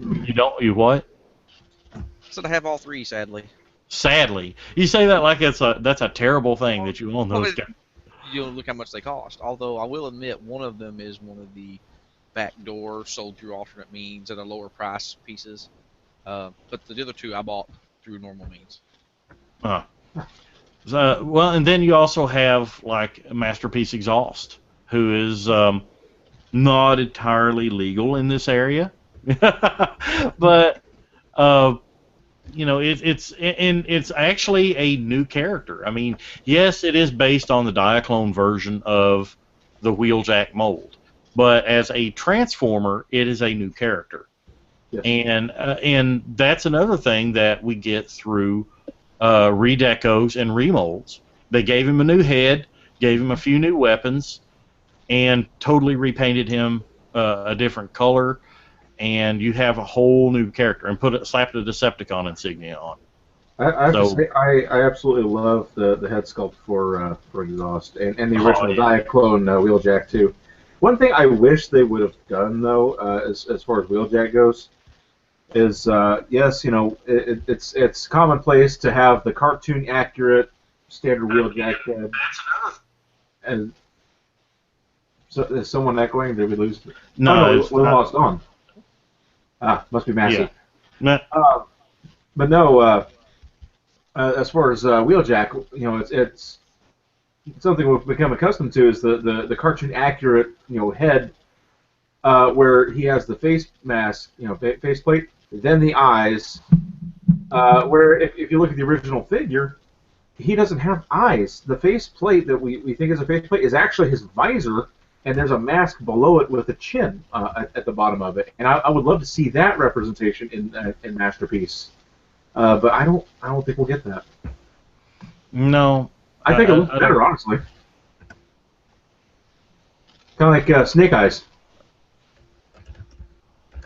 you what? I said I have all 3, sadly. Sadly, you say that like that's a terrible thing that you own those guys. You don't look how much they cost. Although I will admit, one of them is one of the backdoor sold through alternate means at a lower price pieces. But the other 2 I bought through normal means. Well, and then you also have like Masterpiece Exhaust, who is not entirely legal in this area, but you know, it's actually a new character. I mean, yes, it is based on the Diaclone version of the Wheeljack mold, but as a Transformer, it is a new character. Yes. And that's another thing that we get through redecos and remolds. They gave him a new head, gave him a few new weapons, and totally repainted him a different color. And you have a whole new character, and slapped a Decepticon insignia on. I have to say, I absolutely love the head sculpt for Exhaust and the original Diaclone Wheeljack too. One thing I wish they would have done though, as far as Wheeljack goes, is yes, you know, it's commonplace to have the cartoon accurate standard Wheeljack head. That's another. And so is someone echoing? Did we lose? No, we lost on. Must be massive. Yeah. But no, as far as Wheeljack, you know, it's something we've become accustomed to is the cartoon accurate, you know, head, where he has the face mask, you know, face plate, then the eyes. Where if you look at the original figure, he doesn't have eyes. The face plate that we think is a face plate is actually his visor. And there's a mask below it with a chin at the bottom of it, and I would love to see that representation in Masterpiece, but I don't think we'll get that. No, I think it looks better, honestly. Kind of like Snake Eyes.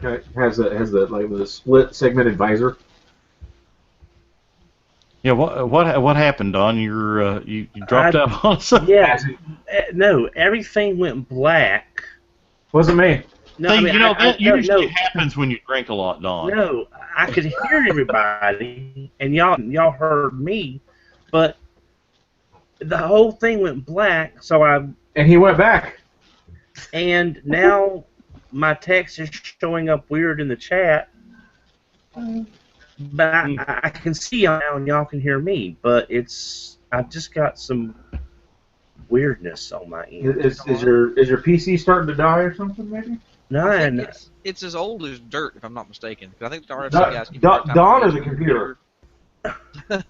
Has the split segmented visor. Yeah, what happened, Don? You dropped out on us? Yeah, no, everything went black. Wasn't me. No, See, I mean, that usually happens when you drink a lot, Don. No, I could hear everybody, and y'all heard me, but the whole thing went black. So And he went back. And now my text is showing up weird in the chat. But I can see y'all now, and y'all can hear me. But I've just got some weirdness on my end. Is your PC starting to die or something, maybe? No, It's as old as dirt, if I'm not mistaken. 'Cause I think the RFC guys keep Don or the computer?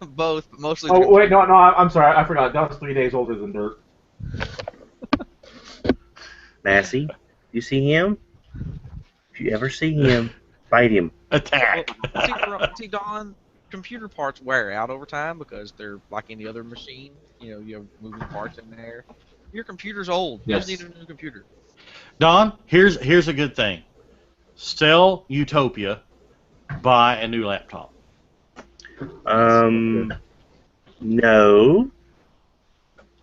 Both, but mostly. Oh wait, no, I'm sorry, I forgot. Don's 3 days older than dirt. Massey, you see him? If you ever see him, fight him. Attack. See, Don, computer parts wear out over time because they're like any other machine. You have moving parts in there. Your computer's old. Yes. You just need a new computer. Don, here's a good thing. Sell Utopia, buy a new laptop. No.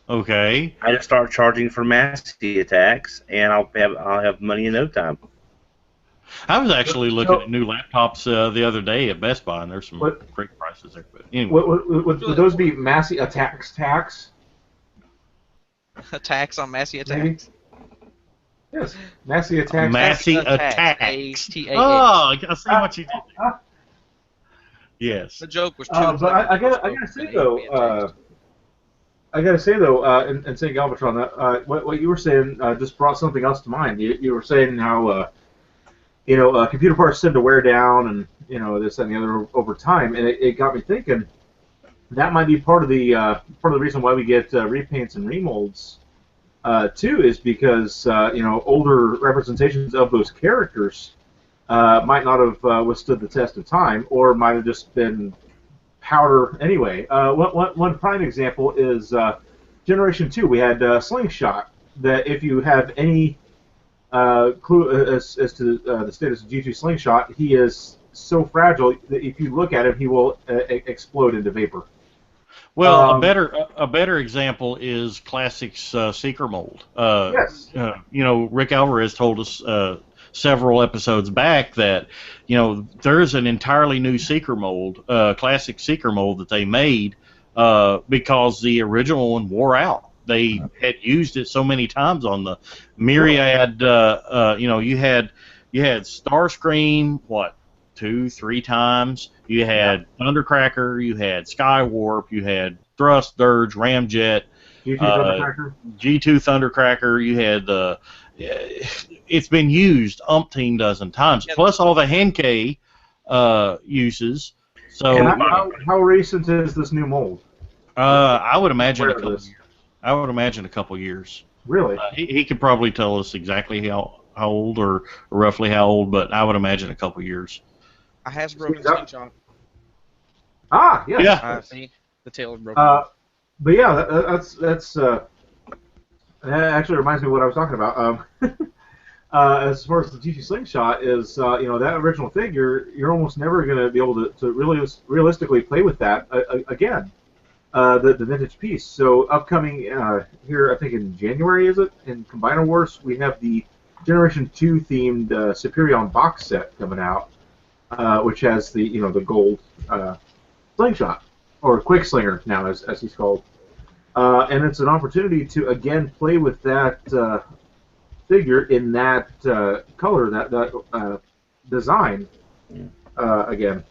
Okay. I just start charging for Massey attacks, and I'll have money in no time. I was actually looking at new laptops the other day at Best Buy, and there's some great prices there. But anyway, would those be Massey attacks tax? Attacks on Massey attacks. Maybe? Yes, Massey attacks. Massey attacks. Oh, I see what you did there. Yes. The joke was too. But I gotta say though, and St. Galvatron, that what you were saying just brought something else to mind. You were saying how computer parts tend to wear down, and this and the other over time, and it got me thinking. That might be part of the reason why we get repaints and remolds too, is because older representations of those characters might not have withstood the test of time, or might have just been powder anyway. One prime example is Generation 2. We had Slingshot. That if you have any clue as to the status of G2 Slingshot, he is so fragile that if you look at him, he will explode into vapor. Well, a better example is Classics Seeker Mold. Yes. Rick Alvarez told us several episodes back that there's an entirely new Seeker Mold, Classic Seeker Mold that they made because the original one wore out. They had used it so many times on the myriad. You had Starscream 2-3 times. You had Thundercracker, you had Skywarp, you had Thrust, Dirge, Ramjet, G2 Thundercracker. You had the. It's been used umpteen dozen times, plus all the Henkei uses. So how recent is this new mold? I would imagine a couple years. Really? He could probably tell us exactly how old or roughly how old, but I would imagine a couple years. A Hasbro Slingshot. Ah, yes. Yeah. See, the tail is broken. But yeah, that actually reminds me of what I was talking about. As far as the G2 Slingshot is, that original figure, you're almost never going to be able to really realistically play with that again. The vintage piece. So upcoming here, I think in January, is it? In Combiner Wars, we have the Generation 2 themed Superion box set coming out, which has the the gold slingshot, or Quick Slinger now as he's called, and it's an opportunity to again play with that figure in that color, that design again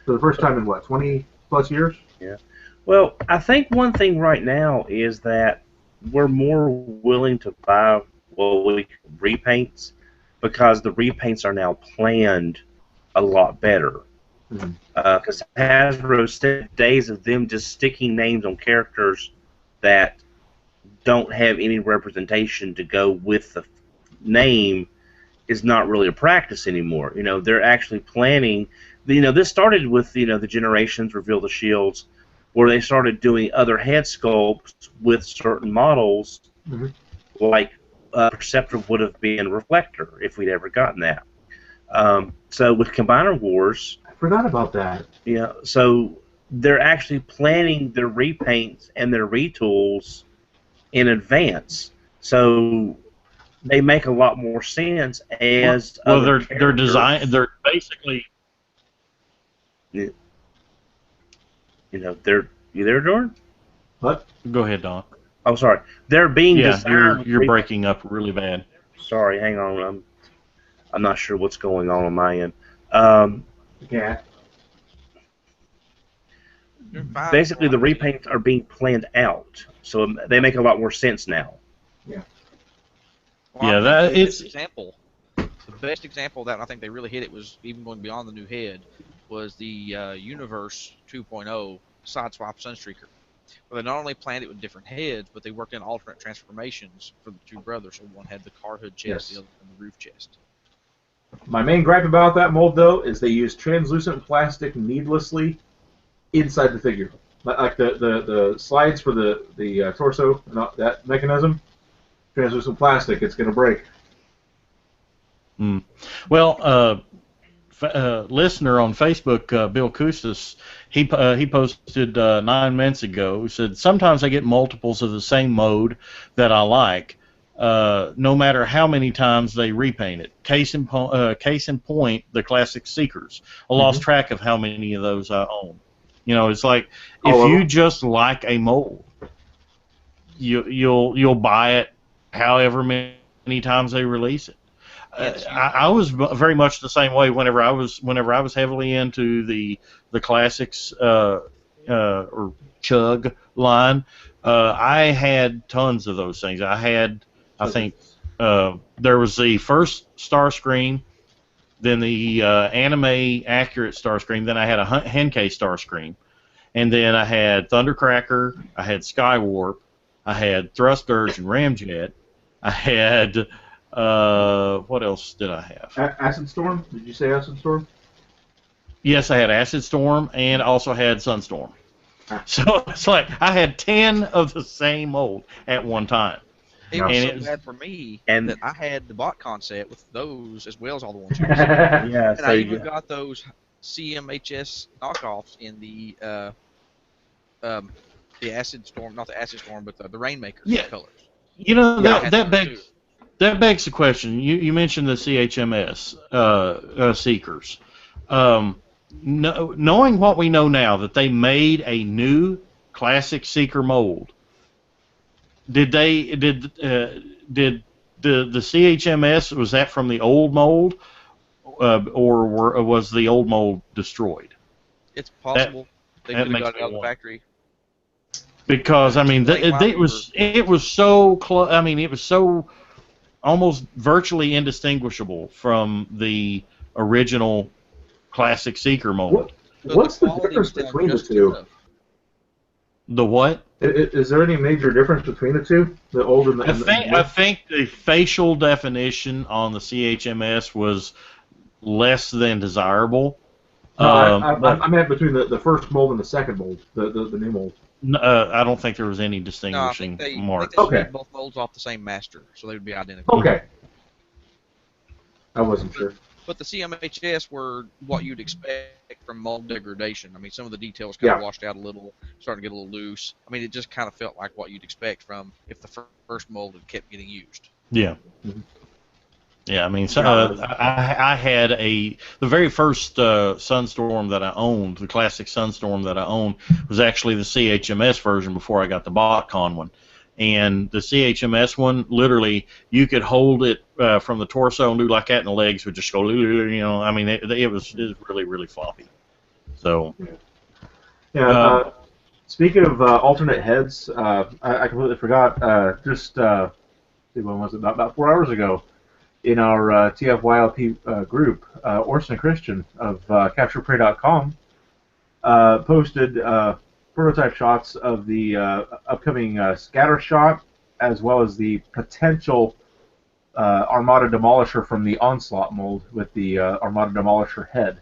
for the first time in 20+ years. Yeah. Well, I think one thing right now is that we're more willing to buy repaints because the repaints are now planned a lot better. Because Hasbro said days of them just sticking names on characters that don't have any representation to go with the name is not really a practice anymore. They're actually planning. This started with the Generations Reveal the Shields, where they started doing other head sculpts with certain models, like Perceptor would have been Reflector if we'd ever gotten that. So with Combiner Wars, I forgot about that. yeah, so they're actually planning their repaints and their retools in advance. So they make a lot more sense as well, other they're design. They're basically. You know, they're you there, Jordan? What? Go ahead, Don. Oh, sorry. They're being Yeah, designed. you're breaking up really bad. Sorry, hang on. I'm not sure what's going on my end. Yeah. Basically, the repaints are being planned out, so they make a lot more sense now. Yeah. Well, Yeah, I that think the it's. best example. The best example of that, and I think they really hit it, was even going beyond the new head, was the Universe 2.0 Sideswipe Sunstreaker, where they not only planned it with different heads, but they worked in alternate transformations for the two brothers. So one had the car hood chest, Yes. the other had the roof chest. My main gripe about that mold, though, is they use translucent plastic needlessly inside the figure. Like the slides for the torso, that mechanism, translucent plastic, it's going to break. Well, listener on Facebook, Bill Kustis, he posted 9 minutes ago. He said, sometimes I get multiples of the same mode that I like, no matter how many times they repaint it. Case in point, the classic Seekers. I lost track of how many of those I own. You know, it's like if you just like a mold, you'll buy it however many times they release it. I was very much the same way whenever I was heavily into the classics or Chug line. I had tons of those things. I think there was the first Starscream, then the anime accurate Starscream, then I had a Henkei Starscream, and then I had Thundercracker, I had Skywarp, I had Thrust Urge and Ramjet, I had what else did I have? Acid Storm? Did you say Acid Storm? Yes, I had Acid Storm and also had Sunstorm. So it's like I had 10 of the same mold at one time. It was so bad for me that I had the bot set with those as well as all the ones. Yeah, and I even got those CMHS knockoffs in the Acid Storm, not the Acid Storm, but the Rainmaker colors. You know, that begs the question. You mentioned the CHMS Seekers. Knowing what we know now, that they made a new classic Seeker mold, did the CHMS, was that from the old mold, or was the old mold destroyed? It's possible they could have got it out of the factory. Because I mean, it was so close. I mean, it was so almost virtually indistinguishable from the original classic Seeker mold. What's the difference between the two? The what? Is there any major difference between the two? The old and the I think the facial definition on the CHMS was less than desirable. No, I meant between the first mold and the second mold, the new mold. I don't think there was any distinguishing mark. I think they both molds off the same master, so they would be identical. Okay. I wasn't sure. But the CMHS were what you'd expect from mold degradation. I mean, some of the details kind of washed out a little, starting to get a little loose. I mean, it just kind of felt like what you'd expect from if the first mold had kept getting used. Yeah. Mm-hmm. Yeah, I mean, I had the very first Sunstorm that I owned, the classic Sunstorm that I owned, was actually the CHMS version before I got the BotCon one. And the CHMS one, literally, you could hold it from the torso and do like that, and the legs would just go, you know. I mean, it was really, really floppy. So. Yeah. Speaking of alternate heads, I completely forgot. When was it? About 4 hours ago, in our TFYLP group, Orson Christian of CapturePrey.com posted prototype shots of the upcoming scatter shot, as well as the potential Armada Demolisher from the Onslaught mold with the Armada Demolisher head.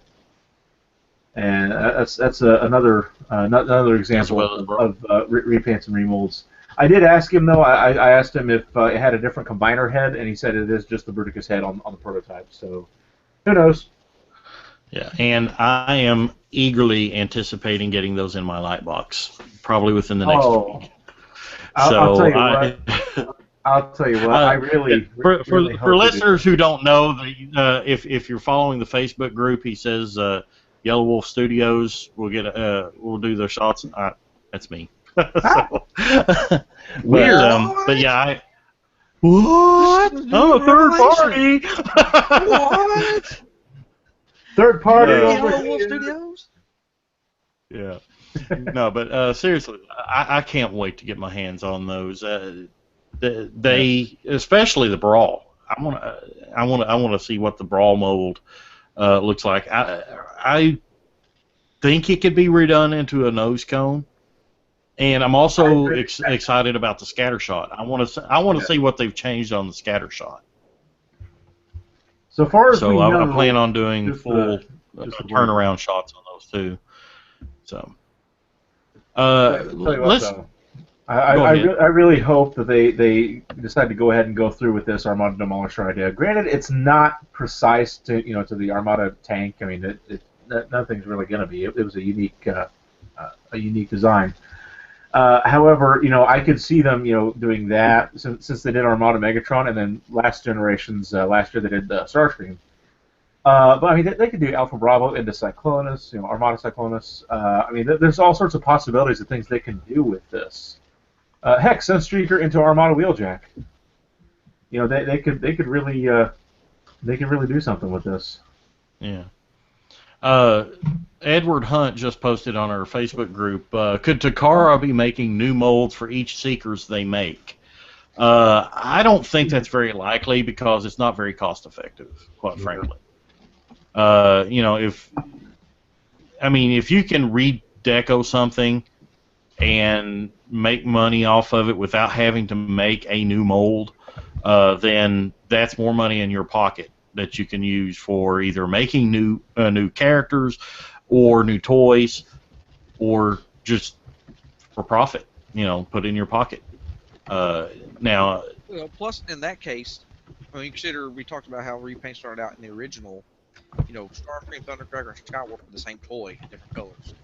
And that's another example of repaints and remolds. I did ask him though. I asked him if it had a different combiner head, and he said it is just the Bruticus head on the prototype. So who knows? Yeah, and I am eagerly anticipating getting those in my Lightbox, probably within the next week. I'll tell you what. I'll tell you what. I really, really for listeners who don't know, if you're following the Facebook group, he says Yellow Wolf Studios will do their shots. That's me. Weird. But yeah, what? Oh, third party. What? Third party Yellow over Wolf here. Studios? Yeah. No, but seriously, I can't wait to get my hands on those. They, especially the Brawl. I want to see what the Brawl mold looks like. I think it could be redone into a nose cone, and I'm also excited about the scatter shot. I want to see what they've changed on the scatter shot. So far as we know, I plan on doing full turnaround shots on those too. So, let's. I really hope that they decide to go ahead and go through with this Armada Demolisher idea. Granted, it's not precise to the Armada tank. I mean, nothing's really going to be. It was a unique design. However, I could see them doing that since they did Armada Megatron, and then last year they did Starscream. But I mean, they could do Alpha Bravo into Cyclonus, Armada Cyclonus. I mean, there's all sorts of possibilities of things they can do with this. Heck, Sunstreaker into Armada Wheeljack. They could really do something with this. Yeah. Edward Hunt just posted on our Facebook group, could Takara be making new molds for each Seekers they make? I don't think that's very likely because it's not very cost effective, quite frankly. If you can redeco something and make money off of it without having to make a new mold, then that's more money in your pocket that you can use for either making new characters or new toys, or just for profit. Put in your pocket. Now. Well, plus in that case, you consider we talked about how repaint started out in the original. Starscream, Thundercracker, and Skywalker were the same toy, different colors.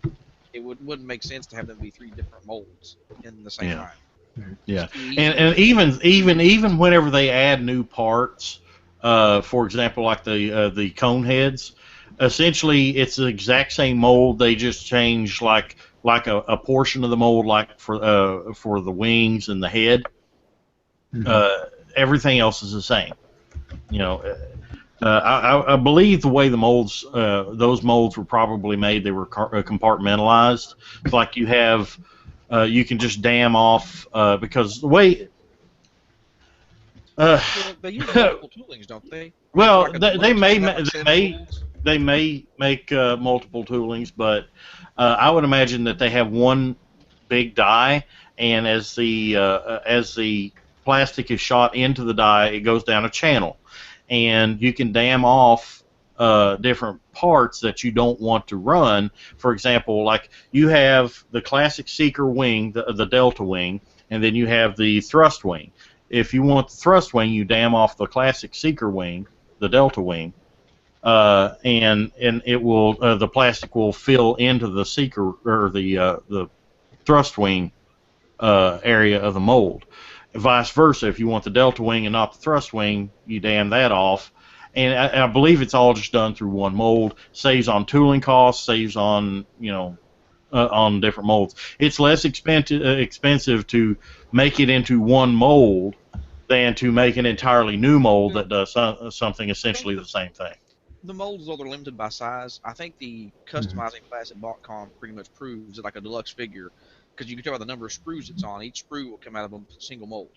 It wouldn't make sense to have them be 3 different molds in the same line. Yeah, and even whenever they add new parts, for example, like the cone heads, essentially it's the exact same mold. They just change like a portion of the mold, like for the wings and the head. Mm-hmm. Everything else is the same. I believe the way the molds, those molds were probably made, they were compartmentalized. It's like you have, you can just dam off because the way. They use multiple toolings, don't they? Well, they may make multiple toolings, but I would imagine that they have one big die, and as the plastic is shot into the die, it goes down a channel. And you can dam off different parts that you don't want to run. For example, like you have the classic Seeker wing, the Delta wing, and then you have the thrust wing. If you want the thrust wing, you dam off the classic Seeker wing, the Delta wing, and it will the plastic will fill into the Seeker or the thrust wing area of the mold. Vice versa, if you want the Delta wing and not the thrust wing, you dam that off. And I believe it's all just done through one mold. Saves on tooling costs, saves on on different molds. It's less expensive to make it into one mold than to make an entirely new mold that does something essentially the same thing. The molds, though they're limited by size, I think the customizing class at BotCon pretty much proves it like a deluxe figure. Because you can tell by the number of screws it's on. Each screw will come out of a single mold.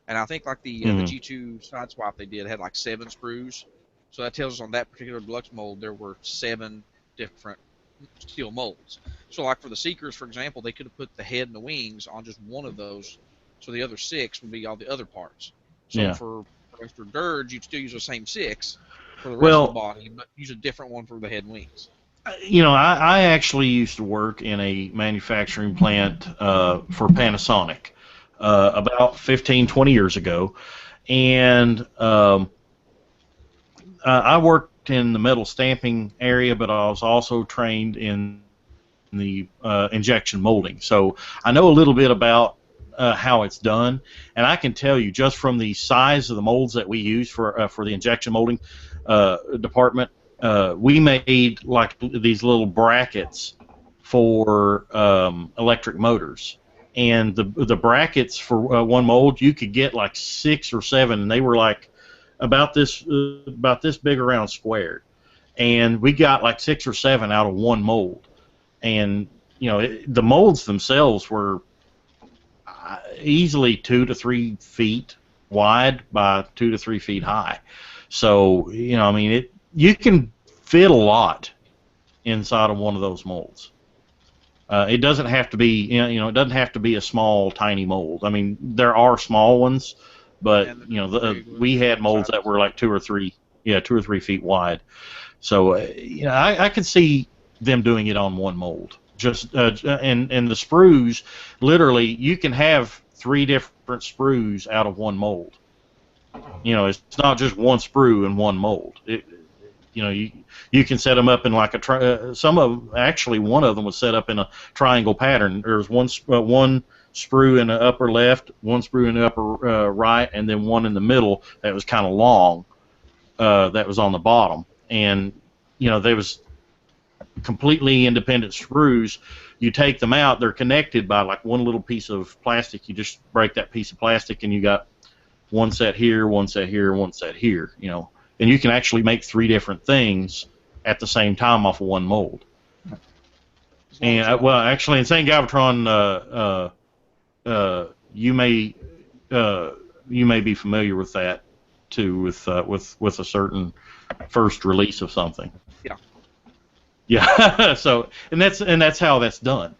And I think like the G2 Sideswipe they did had like 7 screws. So that tells us on that particular deluxe mold there were 7 different steel molds. So like for the Seekers, for example, they could have put the head and the wings on just one of those. So the other 6 would be all the other parts. So for Dirge, you'd still use the same 6 for the rest of the body, but use a different one for the head and wings. I actually used to work in a manufacturing plant for Panasonic. about 15, 20 years ago, and I worked in the metal stamping area, but I was also trained in the injection molding. So I know a little bit about how it's done, and I can tell you just from the size of the molds that we use for the injection molding department, we made like these little brackets for electric motors. And the brackets for one mold, you could get like 6 or 7, and they were like about this big around squared. And we got like 6 or 7 out of one mold. And the molds themselves were easily 2 to 3 feet wide by 2 to 3 feet high. So I mean, you can fit a lot inside of one of those molds. It doesn't have to be it doesn't have to be a small tiny mold. I mean, there are small ones, but we had molds that were like 2 or 3 feet wide. So I could see them doing it on one mold. Just and the sprues, literally, you can have 3 different sprues out of one mold. It's not just one sprue in one mold. You can set them up in like a one of them was set up in a triangle pattern. There was one sprue in the upper left, one sprue in the upper right, and then one in the middle that was kind of long that was on the bottom. And there was completely independent screws. You take them out, they're connected by like one little piece of plastic. You just break that piece of plastic and you got one set here, one set here, one set here, and you can actually make 3 different things at the same time off of one mold. And well, actually in St. Galvatron, you may be familiar with that too, with a certain first release of something. Yeah. Yeah. So and that's how that's done.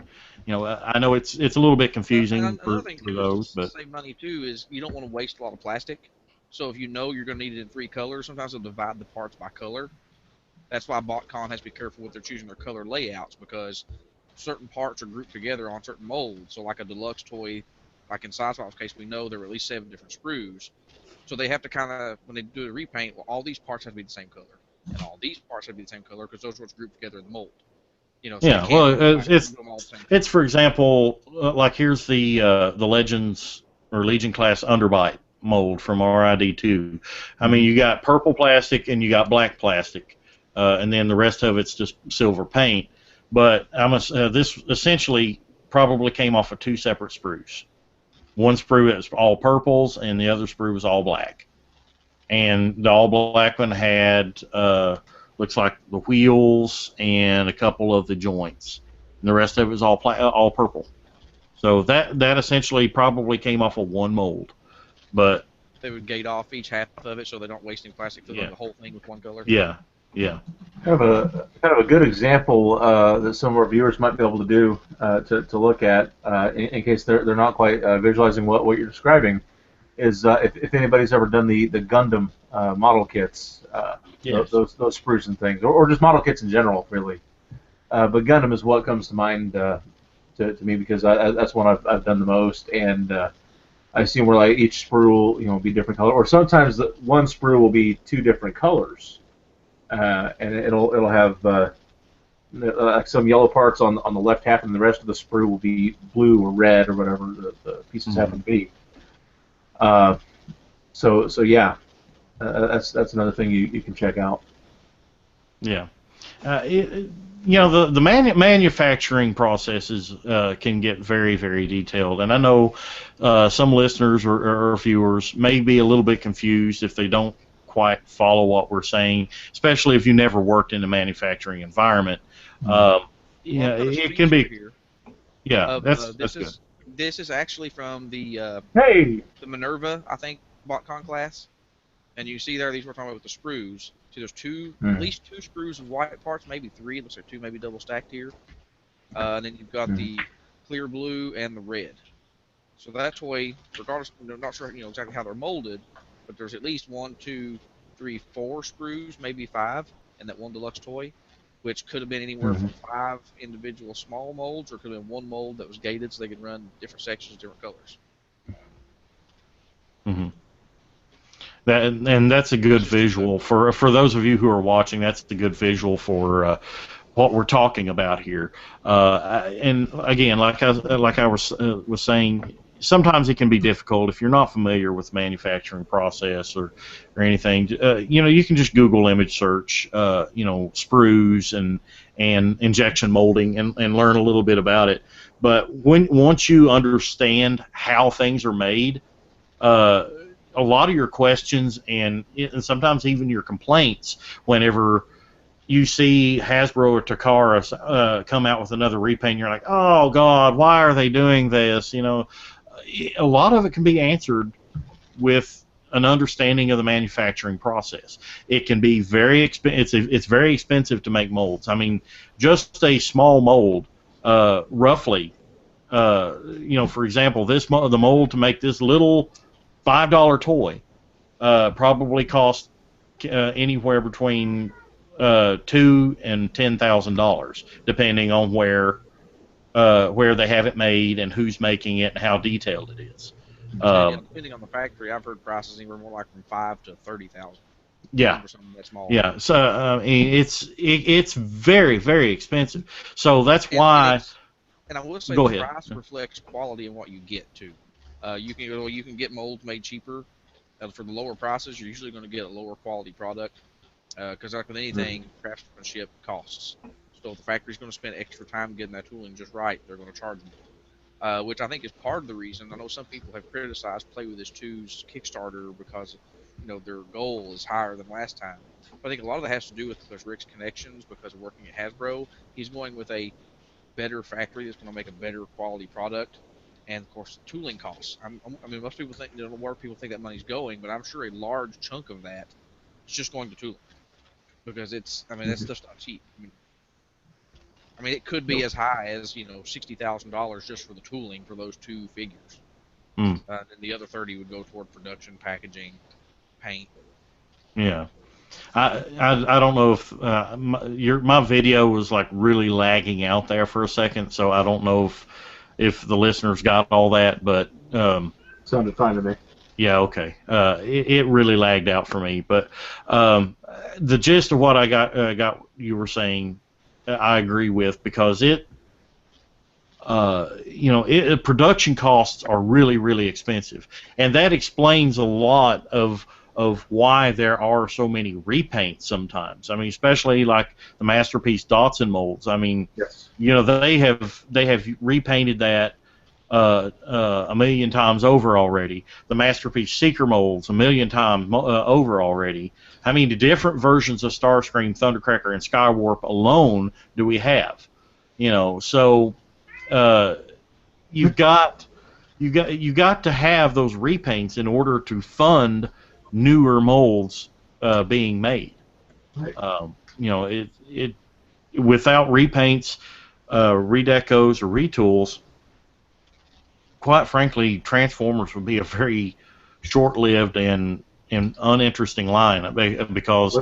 I know it's a little bit confusing for those, but save money too is you don't want to waste a lot of plastic. So if you're going to need it in 3 colors, sometimes they'll divide the parts by color. That's why BotCon has to be careful with their choosing their color layouts, because certain parts are grouped together on certain molds. So like a deluxe toy, like in Sideswipe's case, we know there are at least 7 different sprues. So they have to kind of, when they do the repaint, well, all these parts have to be the same color, and all these parts have to be the same color because those are what's grouped together in the mold. So yeah, well, it's for example, like here's the Legends or Legion class underbite mold from RID2. I mean, you got purple plastic and you got black plastic, and then the rest of it's just silver paint. But this essentially probably came off of 2 separate sprues. One sprue is all purples, and the other sprue was all black. And the all black one had looks like the wheels and a couple of the joints. And the rest of it was all purple. So that essentially probably came off of one mold. But they would gate off each half of it so they don't waste any plastic, fill the whole thing with one color. Yeah. Kind of a good example that some of our viewers might be able to do to look at in case they're not quite visualizing what you're describing is if anybody's ever done the Gundam model kits, yes. those sprues and things, or just model kits in general, really. But Gundam is what comes to mind to me because that's one I've done the most, and I've seen where like each sprue will be different color, or sometimes one sprue will be 2 different colors, and it'll have like some yellow parts on the left half, and the rest of the sprue will be blue or red or whatever the pieces happen to be. So yeah, that's another thing you can check out. Yeah. The manufacturing processes can get very, very detailed, and I know some listeners or viewers may be a little bit confused if they don't quite follow what we're saying, especially if you never worked in a manufacturing environment. It can be. Yeah, that's good. This is actually from the Minerva, I think, BotCon class, and you see there these we're talking about with the sprues. So there's at least 2 sprues of white parts, maybe 3. It looks like 2 maybe double stacked here. And then you've got the clear blue and the red. So that toy, regardless, I'm not sure exactly how they're molded, but there's at least 1, 2, 3, 4 sprues, maybe 5, in that one deluxe toy, which could have been anywhere from 5 individual small molds, or could have been one mold that was gated so they could run different sections, different colors. And that's a good visual for those of you who are watching. That's the good visual for what we're talking about here. And again, like I was saying, sometimes it can be difficult if you're not familiar with manufacturing process or anything. You can just Google image search, sprues and injection molding and learn a little bit about it. But once you understand how things are made, a lot of your questions and sometimes even your complaints, whenever you see Hasbro or Takara come out with another repaint, you're like, oh God, why are they doing this? A lot of it can be answered with an understanding of the manufacturing process. It can be very expensive. It's very expensive to make molds. I mean, just a small mold, roughly, for example, the mold to make this little $5 toy probably costs anywhere between $2,000 and $10,000, depending on where they have it made and who's making it and how detailed it is. Depending on the factory, I've heard prices anywhere more like from $5,000 to $30,000. Yeah. For something that small. Yeah. So it's very, very expensive. So that's why. And I will say the price reflects quality and what you get too. You can get molds made cheaper. For the lower prices, you're usually going to get a lower quality product. Because like with anything, craftsmanship costs. So if the factory's going to spend extra time getting that tooling just right, they're going to charge them. Which I think is part of the reason. I know some people have criticized Play With His 2's Kickstarter because their goal is higher than last time. But I think a lot of that has to do with Rick's connections because of working at Hasbro. He's going with a better factory that's going to make a better quality product. And of course, tooling costs. I mean, most people think, more people think that money's going, but I'm sure a large chunk of that is just going to tooling, because that stuff's not cheap. I mean, it could be as high as $60,000 just for the tooling for those two figures. And the other 30 would go toward production, packaging, paint. Yeah. I don't know if my video was like really lagging out there for a second, so I don't know if the listeners got all that, but sounded fine to me. Yeah, okay. It really lagged out for me, but the gist of what I got you were saying, I agree with, because production costs are really, really expensive, and that explains a lot of why there are so many repaints sometimes. I mean, especially like the Masterpiece Dotson molds. I mean, yes. They have repainted that a million times over already. The Masterpiece Seeker molds a million times over already. How many different versions of Starscream, Thundercracker, and Skywarp alone do we have? So you've got to have those repaints in order to fund newer molds being made. Right. Without repaints, redecos, or retools, quite frankly, Transformers would be a very short-lived and uninteresting line, because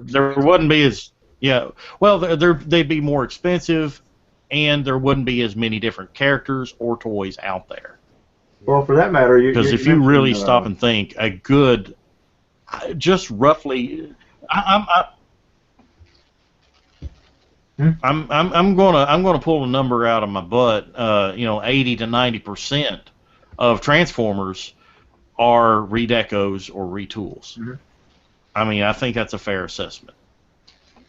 there wouldn't be as they'd be more expensive, and there wouldn't be as many different characters or toys out there. Well, for that matter, because if you really stop and think, a good, just roughly, I'm gonna pull a number out of my butt. 80 to 90% of Transformers are redecos or retools. Mm-hmm. I mean, I think that's a fair assessment.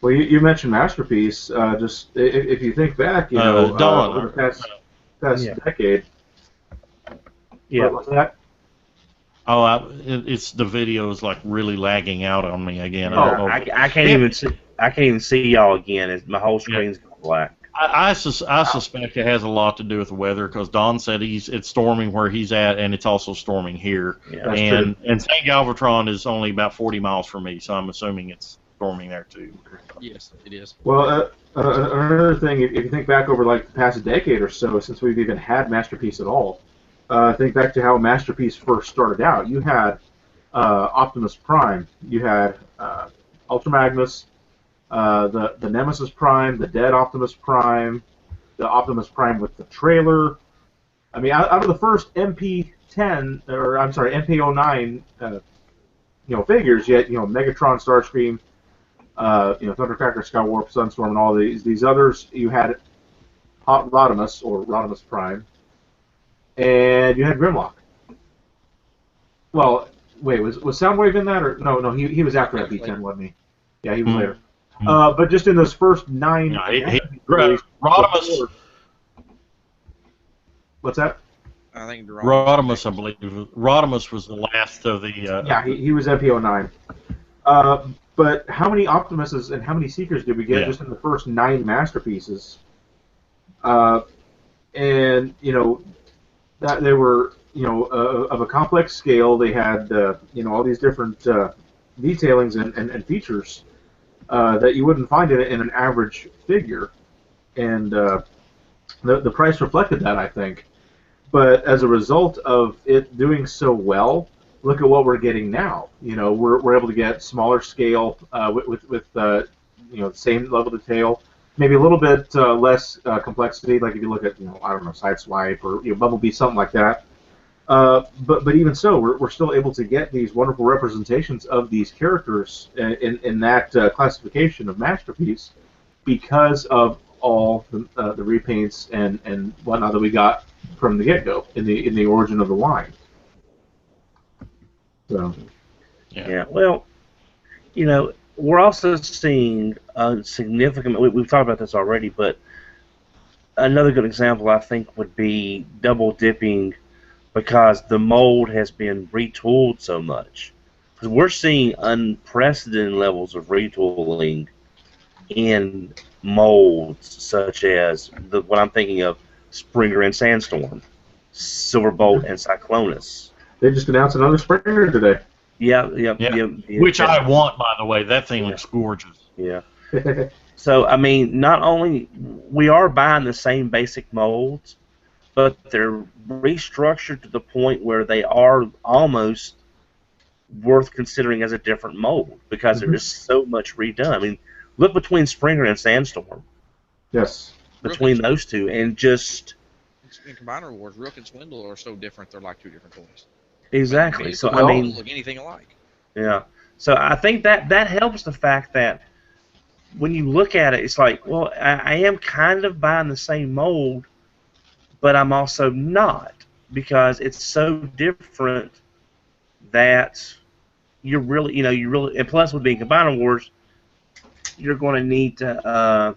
Well, you mentioned Masterpiece. Just if you think back, Don, over the past decade. Yeah. What was that? Oh, it's the video is like really lagging out on me again. I can't even see. I can't even see y'all again. My whole screen's black. I suspect it has a lot to do with the weather, because Don said it's storming where he's at, and it's also storming here. Yeah, and St. Galvatron is only about 40 miles from me, so I'm assuming it's storming there too. Yes, it is. Well, another thing, if you think back over like the past decade or so, since we've even had Masterpiece at all, think back to how Masterpiece first started out. You had Optimus Prime, you had Ultra Magnus, the Nemesis Prime, the Dead Optimus Prime, the Optimus Prime with the trailer. I mean, out of the first MP10, or I'm sorry, MP09 figures. Yet Megatron, Starscream, Thundercracker, Skywarp, Sunstorm, and all these others. You had Hot Rodimus or Rodimus Prime, and you had Grimlock. Well, wait, was Soundwave in that or no? He was after that B10, wasn't he? Yeah, he was later. But just in those first 9. Rodimus. What's that? I think Rodimus, I believe. Rodimus was the last of the. Yeah, he was MP09. But how many Optimuses and how many Seekers did we get just in the first 9 masterpieces? And that they were of a complex scale. They had all these different detailings and features that you wouldn't find in an average figure, and the price reflected that, I think. But as a result of it doing so well, look at what we're getting now. We're able to get smaller scale with the same level of detail, maybe a little bit less complexity. Like if you look at Sideswipe or Bumblebee, something like that. But even so, we're still able to get these wonderful representations of these characters in that classification of masterpiece because of all the repaints and whatnot that we got from the get-go in the origin of the line. So. Yeah. Well, we're also seeing a significant. We've talked about this already, but another good example I think would be double dipping, because the mold has been retooled so much. Because we're seeing unprecedented levels of retooling in molds, such as what I'm thinking of, Springer and Sandstorm, Silverbolt and Cyclonus. They just announced another Springer today. Yeah. Which I want, by the way. That thing looks gorgeous. Yeah. So, I mean, not only we are buying the same basic molds, but they're restructured to the point where they are almost worth considering as a different mold because there is so much redone. I mean, look between Springer and Sandstorm. Yes. Between those two, and just in Combiner Wars, Rook and Swindle are so different; they're like 2 different toys. Exactly. So I mean, look anything alike. Yeah. So I think that helps the fact that when you look at it, it's like, well, I am kind of buying the same mold, but I'm also not, because it's so different that you're really, and plus with being Combiner Wars, you're going to need to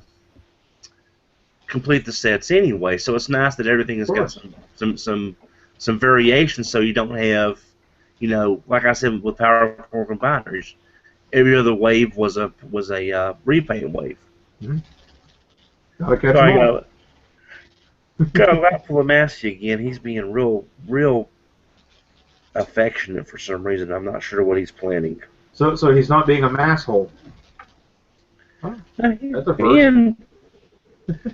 complete the sets anyway. So it's nice that everything has got some variations, so you don't have, like I said with Power 4 Combiners, every other wave was a repaint wave. Mm-hmm. Got a lot full of Massey again. He's being real affectionate for some reason. I'm not sure what he's planning. So he's not being a masshole. Huh? That's a first.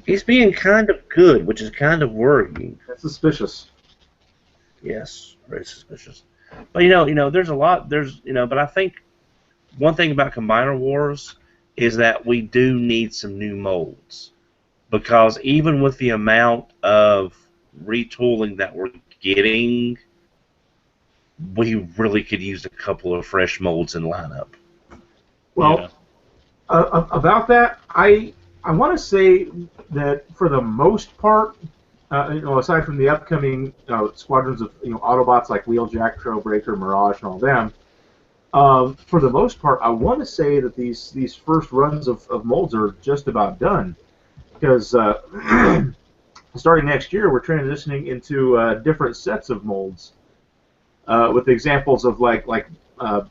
He's being kind of good, which is kind of worrying. That's suspicious. Yes, very suspicious. But there's a lot. But I think one thing about Combiner Wars is that we do need some new molds, because even with the amount of retooling that we're getting, we really could use a couple of fresh molds in lineup. Well, about that, I want to say that for the most part, aside from the upcoming squadrons of Autobots like Wheeljack, Trailbreaker, Mirage, and all them, for the most part, I want to say that these first runs of molds are just about done, because starting next year we're transitioning into different sets of molds, with examples of like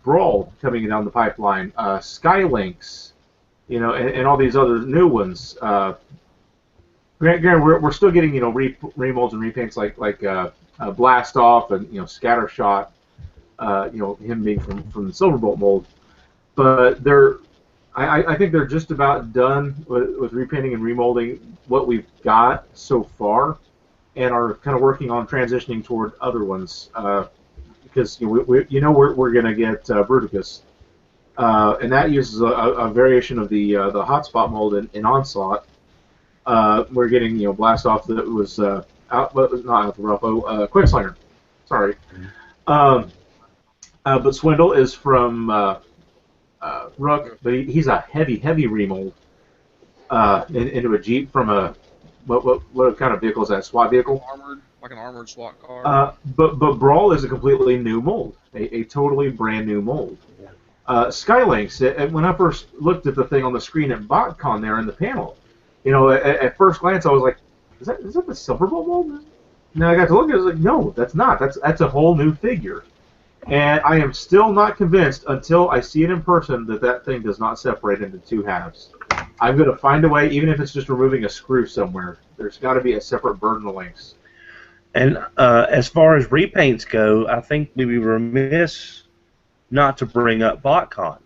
Brawl coming down the pipeline, Skylinks, and all these other new ones. Granted, we're still getting remolds and repaints like Blast Off and Scattershot, him being from the Silverbolt mold, but I think they're just about done with repainting and remolding what we've got so far, and are kind of working on transitioning toward other ones, because we're gonna get Bruticus, and that uses a variation of the hotspot mold in Onslaught. We're getting Blast Off that was not Quickslinger. Sorry. But Swindle is from Rook, but he's a heavy remold into a Jeep from a what kind of vehicle is that? SWAT vehicle? Like an armored SWAT car. But Brawl is a completely new mold, a totally brand new mold. Skylinks, when I first looked at the thing on the screen at BotCon there in the panel, at first glance I was like, is that the Silverbolt mold? Now I got to look at it, I was like, no, that's not. That's a whole new figure. And I am still not convinced until I see it in person that thing does not separate into two halves. I'm going to find a way, even if it's just removing a screw somewhere. There's got to be a separate burden of links. And as far as repaints go, I think we'd be remiss not to bring up BotCon.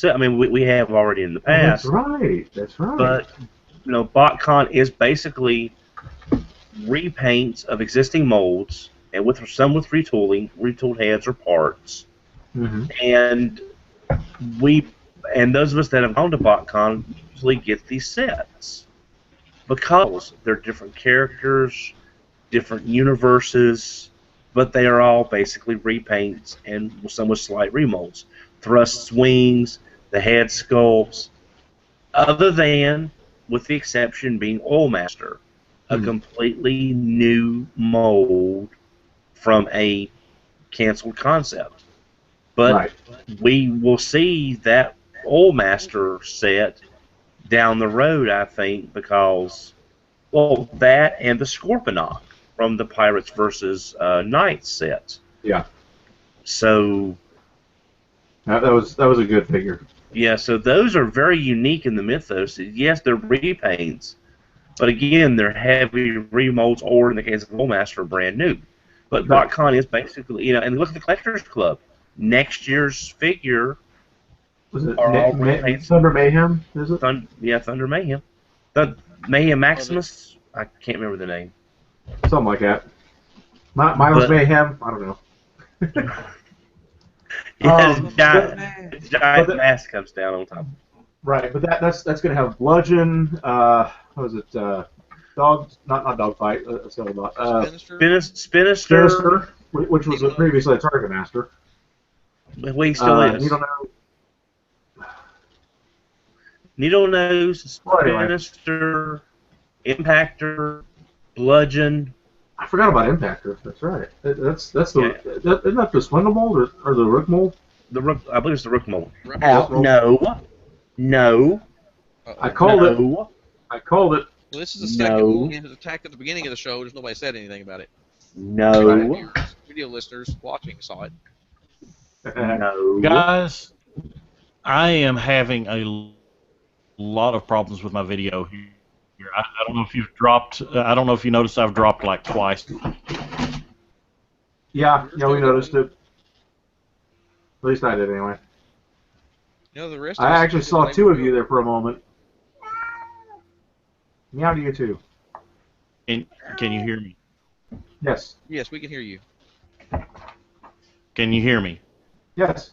I mean, we have already in the past. That's right. But BotCon is basically repaints of existing molds, and some with retooling, retooled heads or parts. Mm-hmm. And those of us that have gone to BotCon usually get these sets because they're different characters, different universes, but they are all basically repaints and some with slight remolds. Thrusts, wings, the head sculpts, other than, with the exception being Oilmaster, a completely new mold from a canceled concept. But we will see that Oilmaster set down the road, I think, because, well, that and the Scorponok from the Pirates versus Knights set. Yeah. So that was a good figure. Yeah, so those are very unique in the mythos. Yes, they're repaints, but again, they're heavy remolds, or in the case of Oilmaster, brand new. But BotCon is basically, and look at the Collectors Club. Next year's figure was it repaints. Thunder Mayhem? Is it? Thunder Mayhem. The Mayhem Maximus. I can't remember the name. Something like that. Miles Mayhem. I don't know. Giant mask comes down on top. Right, but that's going to have Bludgeon. What was it? Dog? Not Dogfight. Let's go about Spinister, which was previously a Target Master. He still is. Needle Nose, Spinister, Impactor, Bludgeon. I forgot about Impactor. That's right. Isn't that the Swindle mold or the Rook mold? The Rook, I believe it's the Rook mold. No. I called it. Well, this is the second one. It was attacked at the beginning of the show. There's nobody said anything about it. No. Video listeners watching saw it. No. Guys, I am having a lot of problems with my video here. I don't know if you've dropped. I don't know if you noticed I've dropped like twice. Yeah, we noticed it. At least I did anyway. The rest. I actually saw two of you there for a moment. Meow to you too. Can you hear me? Yes. Yes, we can hear you. Can you hear me? Yes.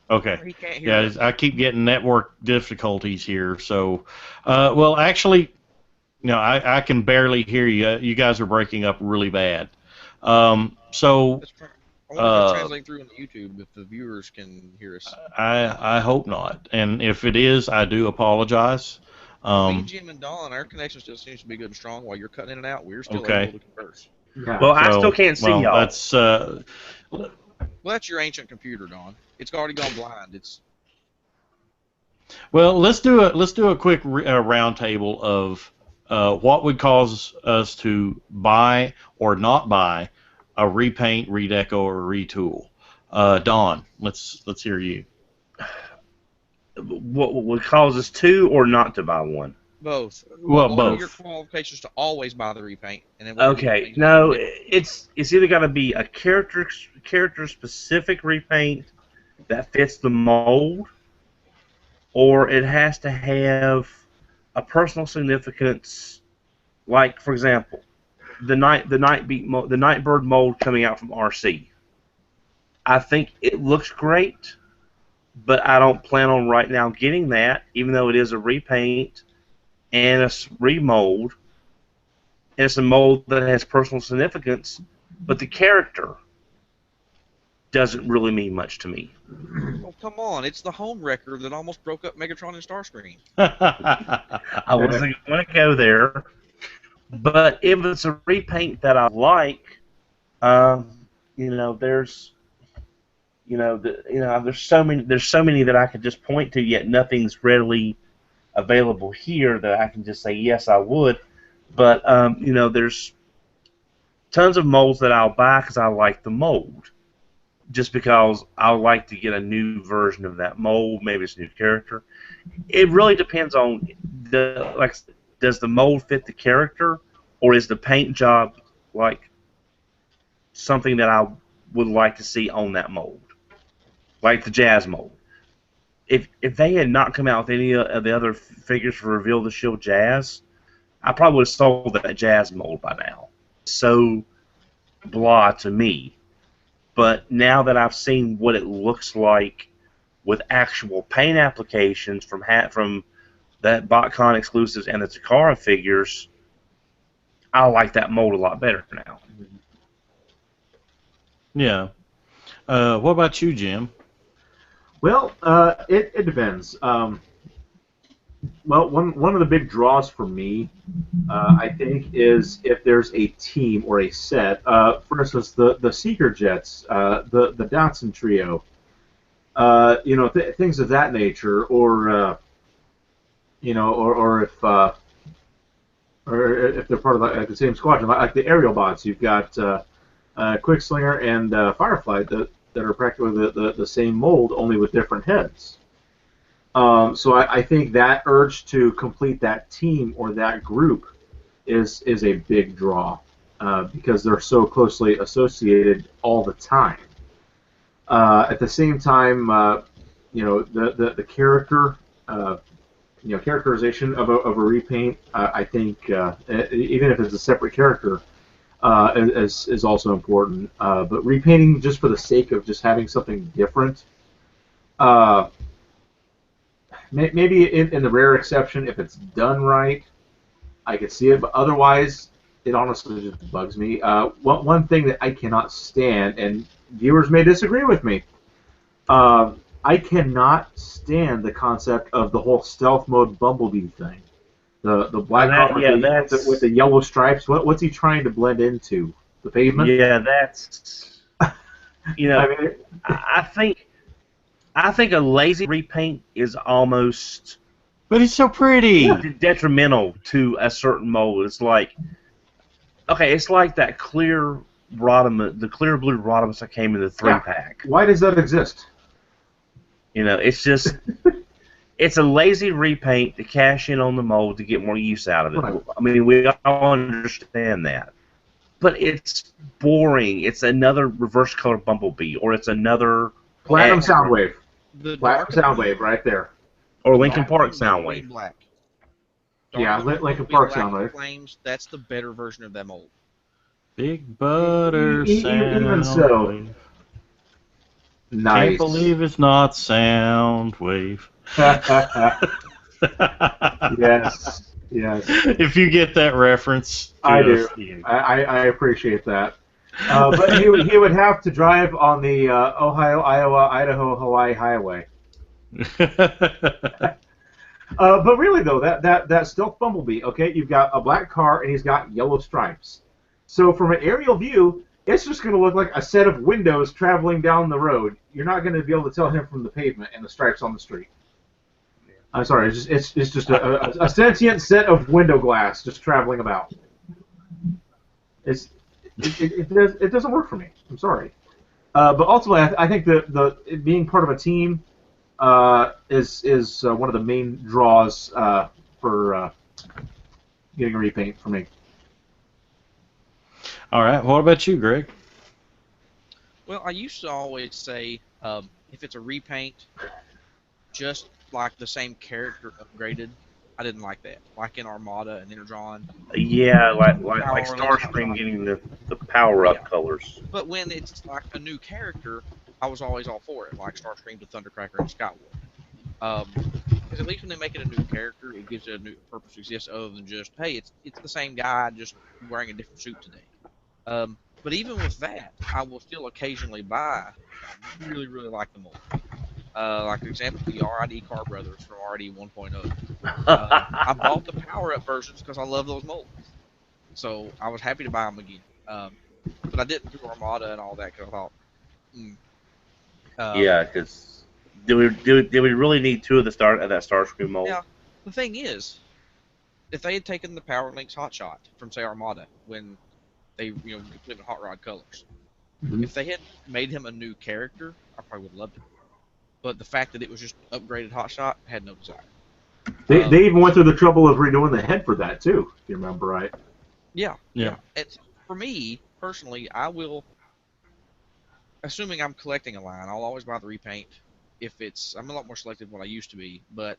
Okay. He can't hear us. I keep getting network difficulties here. So, well, actually, I can barely hear you. You guys are breaking up really bad. I wonder if it's translating through on YouTube if the viewers can hear us. I hope not. And if it is, I do apologize. Me, Jim, and Don, our connection still seems to be good and strong. While you're cutting in and out, we're still able to converse. Yeah. Well, I still can't see y'all. That's well, that's your ancient computer, Don. It's already gone blind. Well, let's do a quick round table of what would cause us to buy or not buy a repaint, redeco, or retool. Don, let's hear you. What would cause us to or not to buy one? Both. Well, what both. Are your qualifications to always buy the repaint? And then Okay, no, it's either got to be a character specific repaint that fits the mold, or it has to have a personal significance. Like, for example, the Nightbird mold coming out from RC. I think it looks great, but I don't plan on right now getting that, even though it is a repaint and a remold. And it's a mold that has personal significance, but the character doesn't really mean much to me. Oh, come on. It's the home wrecker that almost broke up Megatron and Starscream. I wasn't going to go there, but if it's a repaint that I like, there's there's so many that I could just point to, yet nothing's readily available here that I can just say yes, I would. But there's tons of molds that I'll buy because I like the mold, just because I would like to get a new version of that mold. Maybe it's a new character. It really depends on does the mold fit the character, or is the paint job like something that I would like to see on that mold, like the Jazz mold. If they had not come out with any of the other figures for Reveal the Shield Jazz, I probably would have sold that Jazz mold by now. So blah to me. But now that I've seen what it looks like with actual paint applications from that BotCon exclusives and the Takara figures, I like that mold a lot better now. Yeah. What about you, Jim? Well, it depends. Well, one of the big draws for me, I think, is if there's a team or a set. For instance, the Seeker Jets, the Datsun Trio, things of that nature, or if they're part of the same squadron, like the aerial bots. You've got Quickslinger and Firefly that are practically the same mold, only with different heads. So I think that urge to complete that team or that group is a big draw because they're so closely associated all the time. At the same time, the character, characterization of a repaint, I think even if it's a separate character, is also important. But repainting just for the sake of just having something different, maybe in the rare exception, if it's done right, I could see it. But otherwise, it honestly just bugs me. One thing that I cannot stand, and viewers may disagree with me, I cannot stand the concept of the whole stealth mode Bumblebee thing. The black with the yellow stripes. What's he trying to blend into? The pavement? Yeah, that's I think a lazy repaint is almost. But it's so pretty. Detrimental to a certain mold. It's like, okay, it's like that clear Rodimus, the clear blue Rodimus that came in the 3-pack. Why does that exist? It's just. It's a lazy repaint to cash in on the mold to get more use out of it. Right. I mean, we all understand that. But it's boring. It's another reverse color Bumblebee, or it's another... Platinum Soundwave. Platinum Soundwave right there. Or Linkin Park Soundwave. Black. Yeah, Linkin Park Soundwave. Flames, that's the better version of that mold. Big Butter Soundwave. Even so. Nice. Can't believe it's not Soundwave. Yes. If you get that reference, I do. I appreciate that. But he would have to drive on the Ohio, Iowa, Idaho, Hawaii highway. But really though, that stealth Bumblebee, okay, you've got a black car and he's got yellow stripes. So from an aerial view, it's just going to look like a set of windows traveling down the road. You're not going to be able to tell him from the pavement and the stripes on the street. I'm sorry, it's just a sentient set of window glass just traveling about. It doesn't work for me. I'm sorry. But ultimately, I think it being part of a team is one of the main draws for getting a repaint for me. All right. What about you, Greg? Well, I used to always say if it's a repaint, just like the same character upgraded, I didn't like that. Like in Armada and Energon. Yeah, like Starscream getting the power-up colors. But when it's like a new character, I was always all for it, like Starscream to Thundercracker and Skyward. Because at least when they make it a new character, it gives it a new purpose to exist other than just, hey, it's the same guy, just wearing a different suit today. But even with that, I will still occasionally buy. I really, really like the mold. Like for example, the RID Car Brothers from RID 1.0. I bought the Power Up versions because I love those molds. So I was happy to buy them again. But I didn't do Armada and all that because I thought, yeah, because do we really need two of that Starscream mold? Now, the thing is, if they had taken the Power Links Hotshot from say Armada when they live in Hot Rod colors, if they had made him a new character, I probably would have loved it. But the fact that it was just upgraded Hotshot had no desire. They even went through the trouble of redoing the head for that too, if you remember right. Yeah. It's, for me personally, I will. Assuming I'm collecting a line, I'll always buy the repaint. I'm a lot more selective than what I used to be, but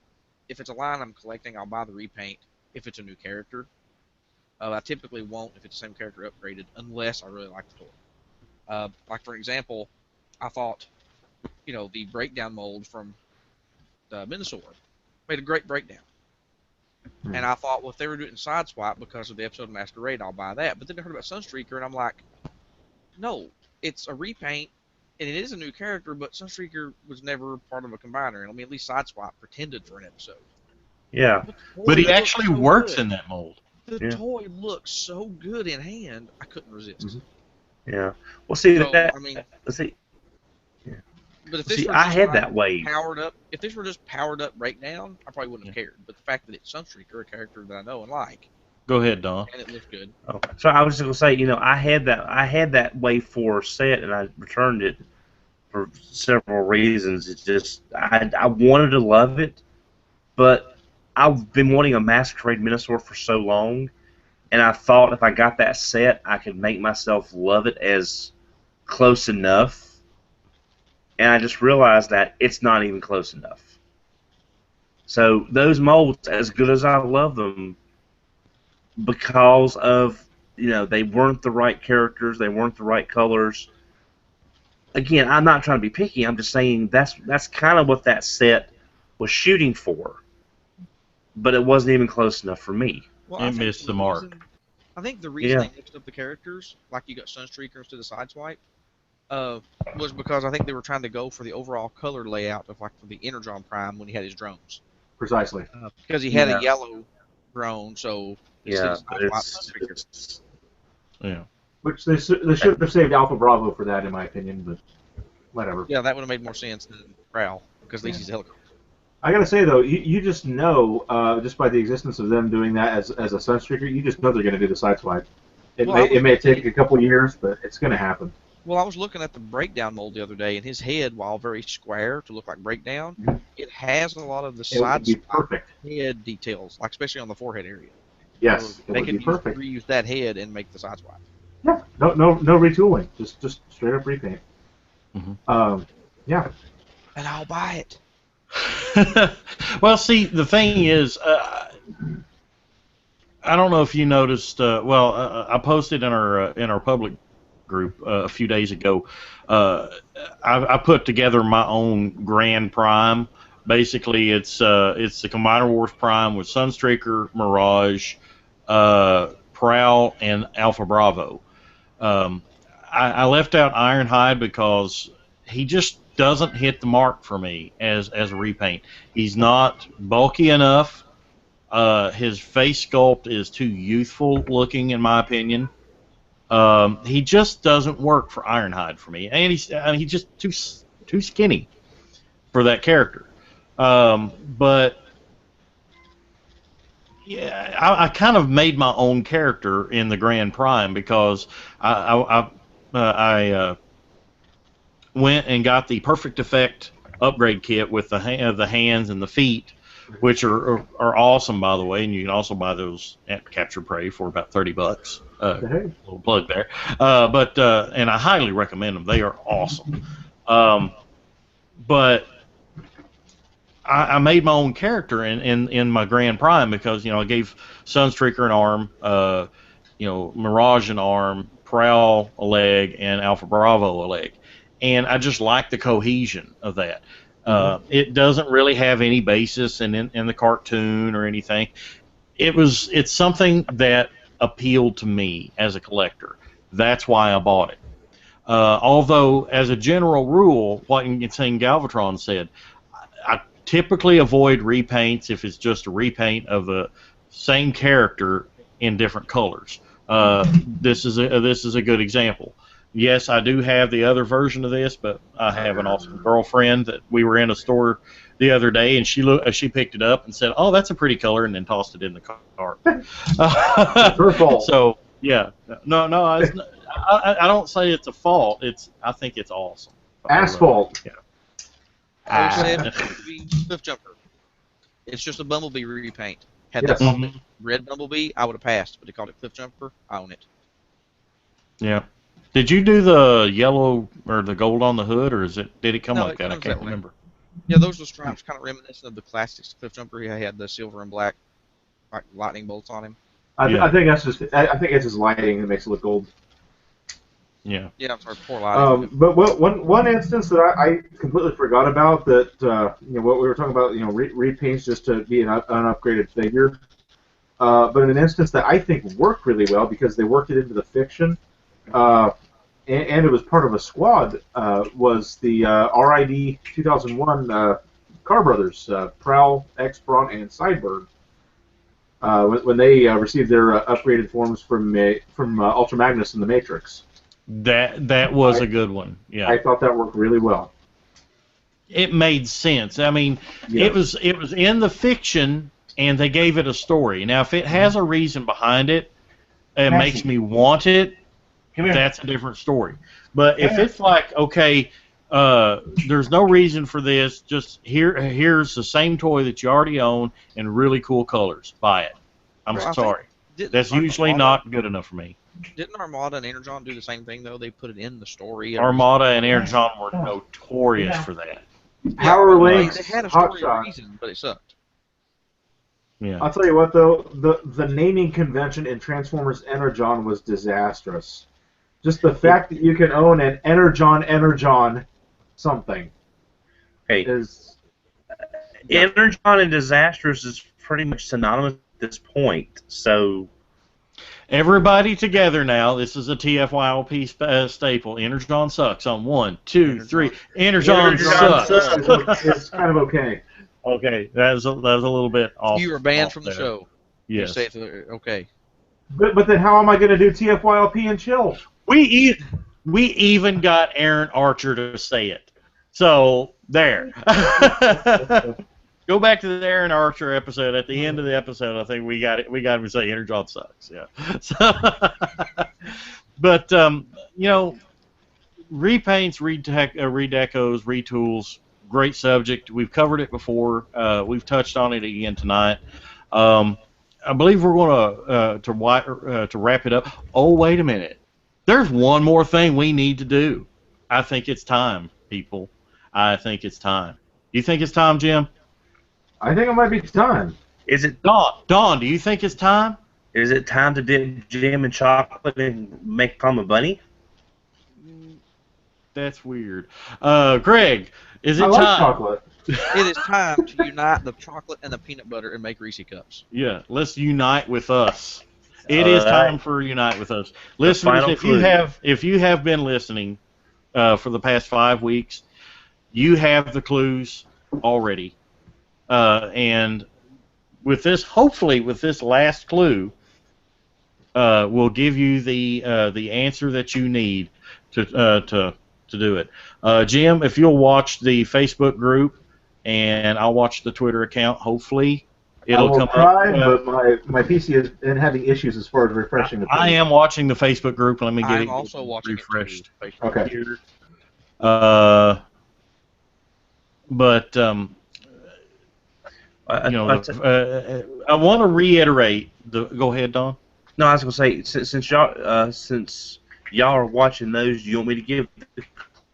if it's a line I'm collecting, I'll buy the repaint if it's a new character. I typically won't if it's the same character upgraded, unless I really like the toy. Like for example, I thought, the breakdown mold from the Minosaur made a great breakdown. And I thought, well, if they were doing Sideswipe because of the episode of Masquerade, I'll buy that. But then I heard about Sunstreaker, and I'm like, no, it's a repaint, and it is a new character, but Sunstreaker was never part of a combiner. And I mean, at least Sideswipe pretended for an episode. Yeah. But he actually works in that mold. The toy looks so good in hand, I couldn't resist. Yeah. Well, see, So, that. I mean, Let's see. but if this See, were I just had like that wave. powered up, if this were just powered up breakdown, I probably wouldn't have cared. But the fact that it's Sunstreaker, a character that I know and like, Go ahead, Don. and it looks good. Oh, so I was just gonna say, I had that Wave 4 set, and I returned it for several reasons. It's just I wanted to love it, but I've been wanting a Masquerade Minosaur for so long, and I thought if I got that set, I could make myself love it as close enough. And I just realized that it's not even close enough. So those molds, as good as I love them, because of they weren't the right characters, they weren't the right colors. Again, I'm not trying to be picky. I'm just saying that's kind of what that set was shooting for, but it wasn't even close enough for me. Well, It missed the mark. I think the reason they mixed up the characters, like you got Sunstreaker instead of Sideswipe, was because I think they were trying to go for the overall color layout of like for the Energon Prime when he had his drones. Precisely. Because he had a yellow drone, so Yeah, but Sunstreaker. Yeah. Which they should have saved Alpha Bravo for that, in my opinion, but whatever. Yeah, that would have made more sense than Prowl, because at least he's a helicopter. I gotta say though, you just know, just by the existence of them doing that as a Sunstreaker, you just know they're gonna do the Sideswipe. It may take a couple years, but it's gonna happen. Well, I was looking at the breakdown mold the other day, and his head, while very square to look like breakdown, it has a lot of the side head details, like especially on the forehead area. Yes, so they could reuse that head and make the Sideswipe. Yeah, no retooling, just straight up repaint. Yeah. And I'll buy it. Well, see, the thing is, I don't know if you noticed. I posted in our public group a few days ago. I put together my own Grand Prime. Basically, it's the Combiner Wars Prime with Sunstreaker, Mirage, Prowl, and Alpha Bravo. I left out Ironhide because he just doesn't hit the mark for me as a repaint. He's not bulky enough. His face sculpt is too youthful looking, in my opinion. He just doesn't work for Ironhide for me, and he's just too skinny for that character. But yeah, I kind of made my own character in the Grand Prime because I went and got the Perfect Effect upgrade kit with the hands and the feet, which are awesome, by the way, and you can also buy those at Capture Prey for about $30. Little plug there. And I highly recommend them. They are awesome. But I made my own character in my Grand Prime because I gave Sunstreaker an arm, Mirage an arm, Prowl a leg, and Alpha Bravo a leg, and I just like the cohesion of that. It doesn't really have any basis in the cartoon or anything. It's something that appealed to me as a collector That's why I bought it. Although, as a general rule, what Insane Galvatron said, I typically avoid repaints if it's just a repaint of the same character in different colors. This is a good example. Yes, I do have the other version of this, but I have an awesome girlfriend that we were in a store the other day, and she picked it up and said, "Oh, that's a pretty color," and then tossed it in the cart. Her fault. So yeah, no, I don't say it's a fault. I think it's awesome. Asphalt. Yeah. I said Cliff Jumper. It's just a Bumblebee repaint. Had Yes. that red Bumblebee, I would have passed, but they called it Cliff Jumper. I own it. Yeah. Did you do the yellow or the gold on the hood, or did it come like that? I can't remember. Yeah, those were stripes, kind of reminiscent of the classic Cliff Jumper. He had the silver and black lightning bolts on him. I think that's just. I think it's his lighting that makes it look gold. Yeah. Yeah, I'm sorry, poor lighting. But one instance that I completely forgot about that what we were talking about, repaints just to be an upgraded figure. But in an instance that I think worked really well because they worked it into the fiction, and it was part of a squad, was the RID 2001 Car Brothers, Prowl, X-Brawn, and Sideburn. When they received their upgraded forms from Ultra Magnus in the Matrix. That was a good one. Yeah. I thought that worked really well. It made sense. I mean, it was in the fiction, and they gave it a story. Now, if it has a reason behind it, it makes me want it. That's a different story. But if it's like, okay, there's no reason for this, just here's the same toy that you already own in really cool colors. Buy it. I'm sorry. That's usually not good enough for me. Didn't Armada and Energon do the same thing, though? They put it in the story. Armada and Energon were notorious for that. Power Links, they had a Hot story Shot. reason, but it sucked. Yeah. I'll tell you what, though, the naming convention in Transformers Energon was disastrous. Just the fact that you can own an Energon something is... Energon and disastrous is pretty much synonymous at this point, so... Everybody together now. This is a TFYLP staple. Energon sucks on 1, 2, 3. Energon sucks. It's kind of okay. Okay, that was a little bit off. You were banned from the show. Yes. You say it's okay. But then how am I going to do TFYLP and chill? We even got Aaron Archer to say it. So there. Go back to the Aaron Archer episode. At the end of the episode, I think we got it. We got him to say Energon sucks. Yeah. So, but repaints, redecos, retools. Great subject. We've covered it before. We've touched on it again tonight. I believe we're going to wrap it up. Oh, wait a minute. There's one more thing we need to do. I think it's time, people. I think it's time. You think it's time, Jim? I think it might be time. Is it Dawn, do you think it's time? Is it time to dip jam in chocolate and make Tom a bunny? That's weird. Greg, is it I like time? chocolate. It is time to unite the chocolate and the peanut butter and make Reese cups. Yeah, let's unite with us. It is time for Unite with Us. Listeners, if you have been listening for the past 5 weeks, you have the clues already. And with this, hopefully with this last clue, we'll give you the answer that you need to do it. Jim, if you'll watch the Facebook group, and I'll watch the Twitter account, hopefully it'll come up. I will try, but my PC has been having issues as far as refreshing the page. I am watching the Facebook group. Let me get it also watching refreshed. Okay. Here. But I want to reiterate the. Go ahead, Don. No, I was gonna say since y'all are watching those, do you want me to give the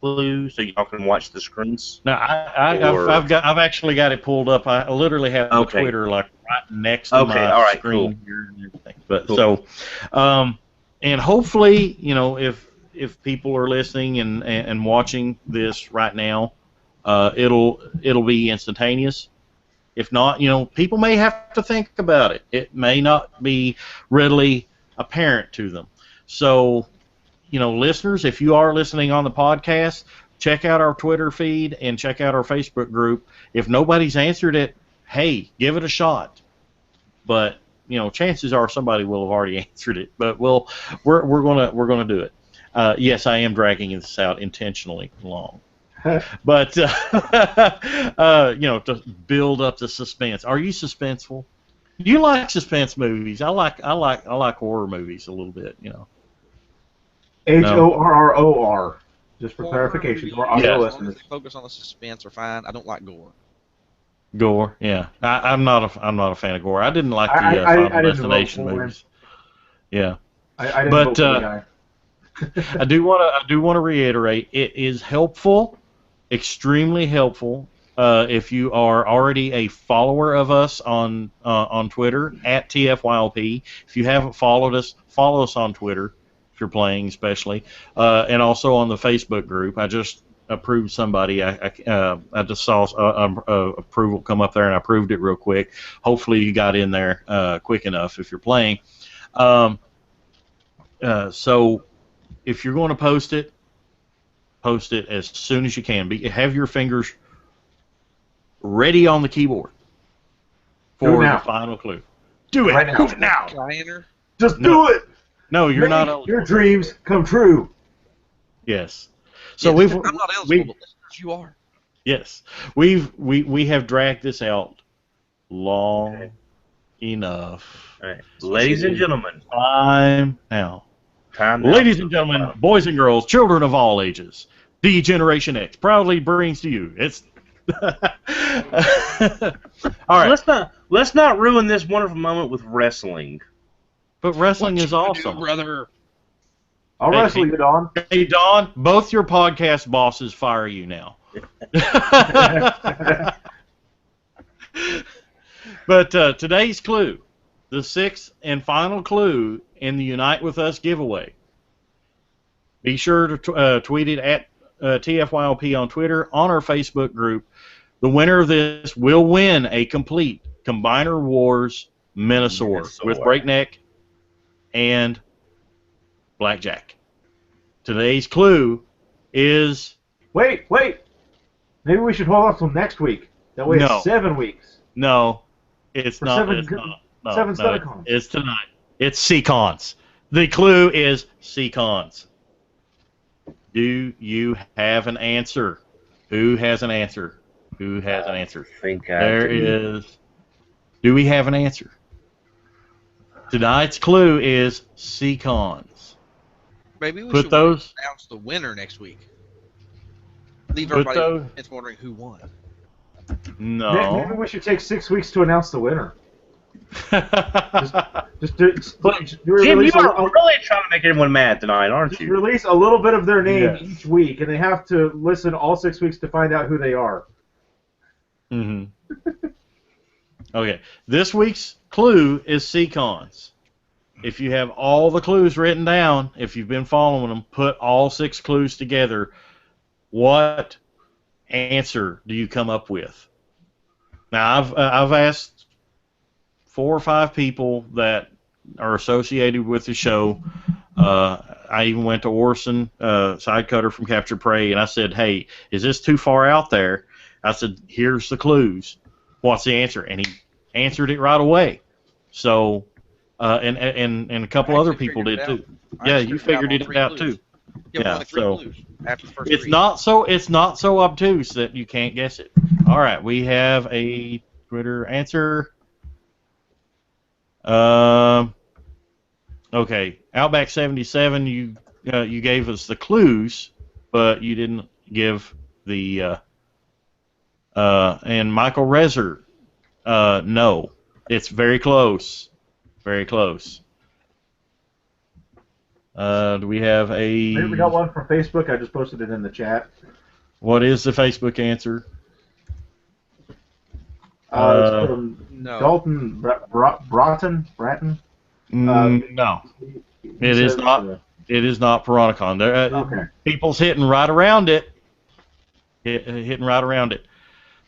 clue so y'all can watch the screens? No, I've actually got it pulled up. I literally have the Twitter like right next to my screen here and everything. But so, and hopefully, if people are listening and watching this right now, it'll be instantaneous. If not, people may have to think about it. It may not be readily apparent to them. So, listeners, if you are listening on the podcast, check out our Twitter feed and check out our Facebook group. If nobody's answered it, hey, give it a shot. But chances are somebody will have already answered it. But we're gonna do it. Yes, I am dragging this out intentionally long. But to build up the suspense. Are you suspenseful? Do you like suspense movies? I like horror movies a little bit. HORROR. Just for Horror clarification, movies, to our audio as long listeners. as they focus on the suspense are fine. I don't like gore. Gore, yeah. I'm not a fan of gore. I didn't like the I Final didn't Destination vote for him. movies. Yeah. I didn't But, vote for the guy. I do want to reiterate, it is helpful, extremely helpful, if you are already a follower of us on Twitter at TFYLP. If you haven't followed us, follow us on Twitter if you're playing, especially, and also on the Facebook group. I just approved somebody. I just saw approval come up there, and I approved it real quick. Hopefully, you got in there quick enough if you're playing. So. If you're going to post it as soon as you can. Have your fingers ready on the keyboard for the final clue. Do it. Right now. Do it now. Just do it. No, you're Make not. your dreams come true. Yes. So I'm not eligible, but listeners, you are. Yes. We have dragged this out long enough. All right. Ladies and gentlemen. Time now. Ladies and gentlemen, boys and girls, children of all ages, D Generation X proudly brings to you. It's all right. Let's not ruin this wonderful moment with wrestling. But wrestling is awesome, brother. I'll wrestle you, Don. Hey, Don, both your podcast bosses fire you now. But today's clue, the sixth and final clue in the Unite With Us giveaway. Be sure to tweet it at TFYLP on Twitter, on our Facebook group. The winner of this will win a complete Combiner Wars Minosaur with Breakneck and Blackjack. Today's clue is... Wait. Maybe we should hold off till next week. That way it's 7 weeks. No, it's not. Seven Stunticons. It's tonight. It's Seacons. The clue is Seacons. Do you have an answer? Who has an answer? Who has an answer? I think there is. Do we have an answer? Tonight's clue is Seacons. Maybe we should announce the winner next week. Leave everybody it's wondering who won. No. Maybe we should take 6 weeks to announce the winner. just Jim, you are really trying to make everyone mad tonight, aren't you? Release a little bit of their name each week, and they have to listen all 6 weeks to find out who they are. Mm-hmm. Okay. This week's clue is Seacons. If you have all the clues written down, if you've been following them, put all 6 clues together. What answer do you come up with? Now, I've asked 4 or 5 people that are associated with the show. I even went to Orson, Sidecutter from Capture Prey, and I said, hey, is this too far out there? I said, here's the clues. What's the answer? And he answered it right away. So, and a couple other people did too. Yeah, you figured it out too. Yeah, so it's not so obtuse that you can't guess it. All right, we have a Twitter answer. Okay, Outback 77. You gave us the clues, but you didn't give the. And Michael Rezer, no, it's very close, very close. Do we have a... Maybe we got one from Facebook. I just posted it in the chat. What is the Facebook answer? It's from Dalton Bratton. No, it is not. It is not Piranacon. Okay. People's hitting right around it. Hitting right around it.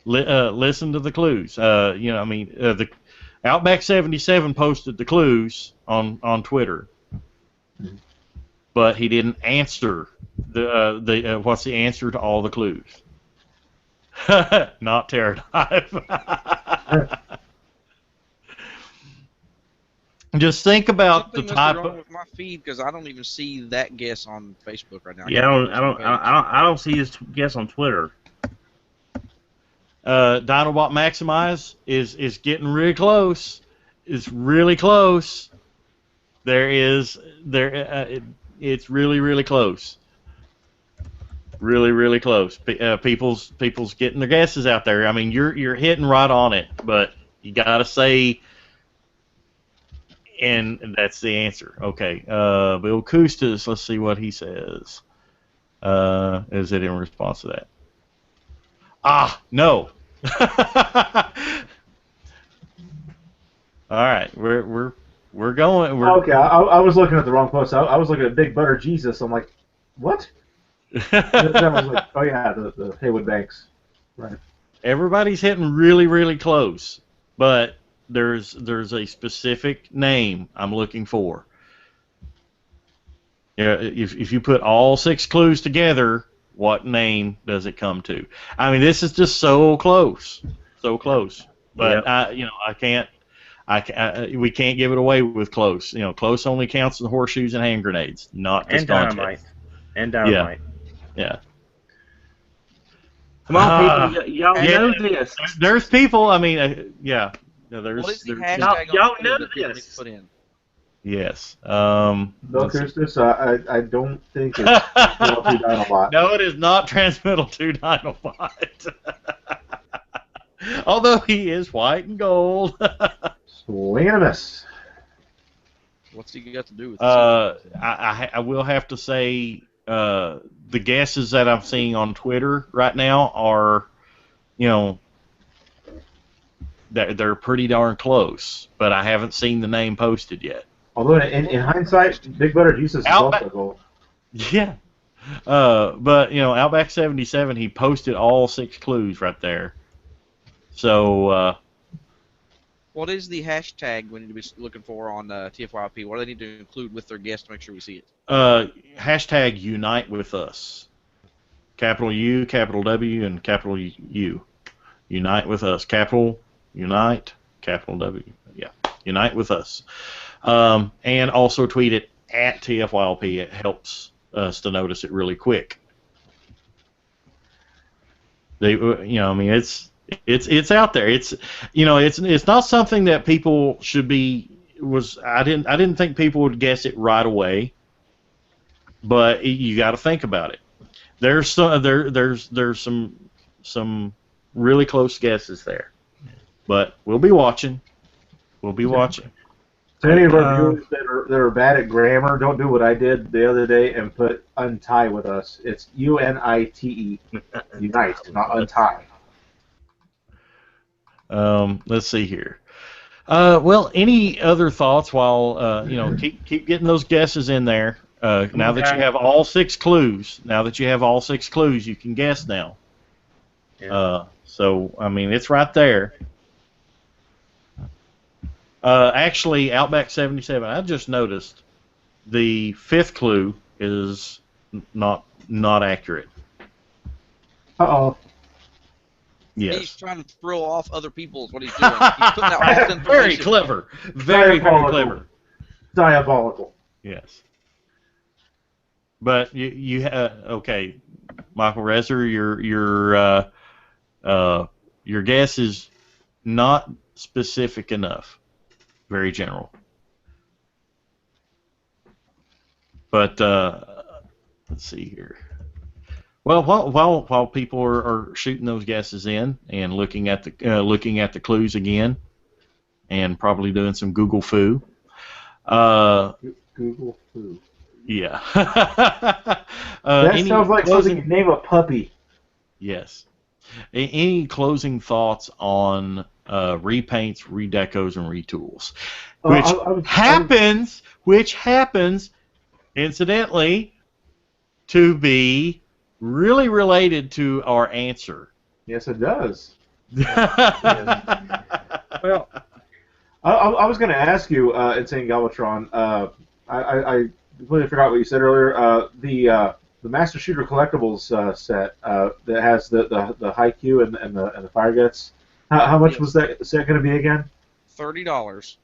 Listen to the clues. The Outback 77 posted the clues on Twitter. but he didn't answer what's the answer to all the clues? Not Pterodime. Just think about Something the must type be wrong of. with my feed because I don't even see that guess on Facebook right now. Yeah, I don't see his guess on Twitter. Dinobot Maximize is getting really close. It's really close. It's really close. Really close. People's getting their guesses out there. I mean, you're hitting right on it, but you gotta say, and that's the answer. Okay, Bill Kustis. Let's see what he says. Is it in response to that? No. All right, we're going. Okay, I was looking at the wrong post. I was looking at Big Butter Jesus. I'm like, what? Then I was like, oh yeah, the Haywood Banks. Right. Everybody's hitting really close, but there's a specific name I'm looking for. Yeah, if you put all 6 clues together, what name does it come to? I mean, this is just so close, But Yep. we can't give it away with close. Close only counts in horseshoes and hand grenades, not this contest. And dynamite. Yeah. Come on, people, y'all know this. There's people. I mean, yeah. There's. What is the there's- hashtag y'all on know Twitter that people need this. to put in? Yes. Bill Kustis, I don't think it's Dinobot. No, it is not transmittal to Dinobot. Although he is white and gold. Swing and a miss. What's he got to do with this? I will have to say the guesses that I'm seeing on Twitter right now are, they're pretty darn close, but I haven't seen the name posted yet. Although in hindsight, Big Butter Jesus is also gold. Yeah. But Outback 77, he posted all 6 clues right there. So. What is the hashtag we need to be looking for on TFYLP? What do they need to include with their guest to make sure we see it? Hashtag Unite with Us. Capital U, capital W, and capital U. Unite with Us. Capital Unite, capital W. Yeah. Unite with Us. And also tweet it at TFYLP. It helps us to notice it really quick. It's out there. It's not something that people should be. I didn't think people would guess it right away, but you got to think about it. There's some really close guesses there, but we'll be watching. To any of our viewers that are bad at grammar, don't do what I did the other day and put untie with us. It's UNITE. Unite, not untie. Let's see here. Well, any other thoughts while keep getting those guesses in there. Now that you have all 6 clues, you can guess now. Yeah. So I mean, it's right there. Actually, Outback 77. I just noticed the 5th clue is not accurate. Uh-oh. Yes. He's trying to throw off other people is what he's doing. He's putting out false information. Very clever. Very clever. Diabolical. Yes. But you okay, Michael Rezer, your guess is not specific enough. Very general. But let's see here. Well, while people are shooting those guesses in and looking at the clues again, and probably doing some Google foo. Google foo. Yeah. That sounds like something you'd name a puppy. Yes. Any closing thoughts on repaints, redecos, and retools, which happens, incidentally, to be really related to our answer. Yes, it does. Well, I was going to ask you, Insane Galvatron. completely forgot what you said earlier. The Master Shooter Collectibles set that has the Haikyuu and the Fire Guts. How much was that set going to be again? $30.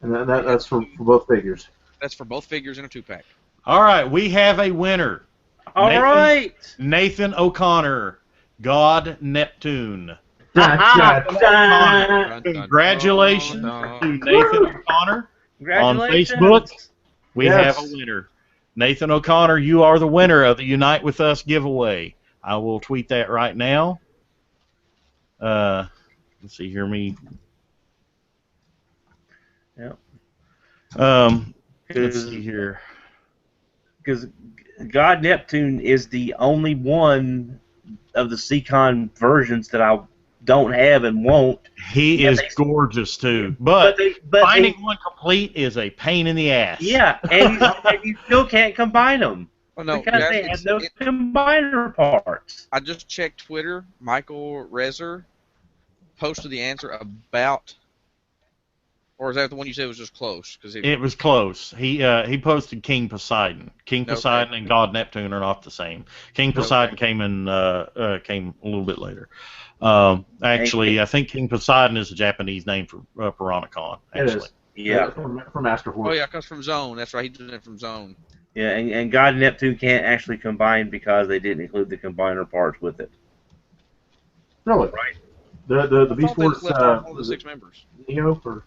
And that's for both figures. That's for both figures in a 2-pack. All right, we have a winner. All right. Nathan O'Connor, God Neptune. Congratulations to Nathan O'Connor on Facebook. We have a winner. Nathan O'Connor, you are the winner of the Unite With Us giveaway. I will tweet that right now. Let's see, hear me. Yep. Let's see here. Because God Neptune is the only one of the Seacon versions that I don't have and won't. He is gorgeous too, but finding one complete is a pain in the ass. Yeah, and you still can't combine them. Well, no, because they have no combiner parts. I just checked Twitter. Michael Rezer posted the answer about, or is that the one you said was just close? It was close. He posted King Poseidon. King Poseidon and God Neptune are not the same. King Poseidon came a little bit later. Actually, I think King Poseidon is a Japanese name for Piranha-Con, actually. It is. Yeah. From Master Force. Oh, yeah, it comes from Zone. That's right, he did it from Zone. Yeah, and God Neptune can't actually combine because they didn't include the combiner parts with it. Really? Right. The Beast Wars all the 6 members. Neo for.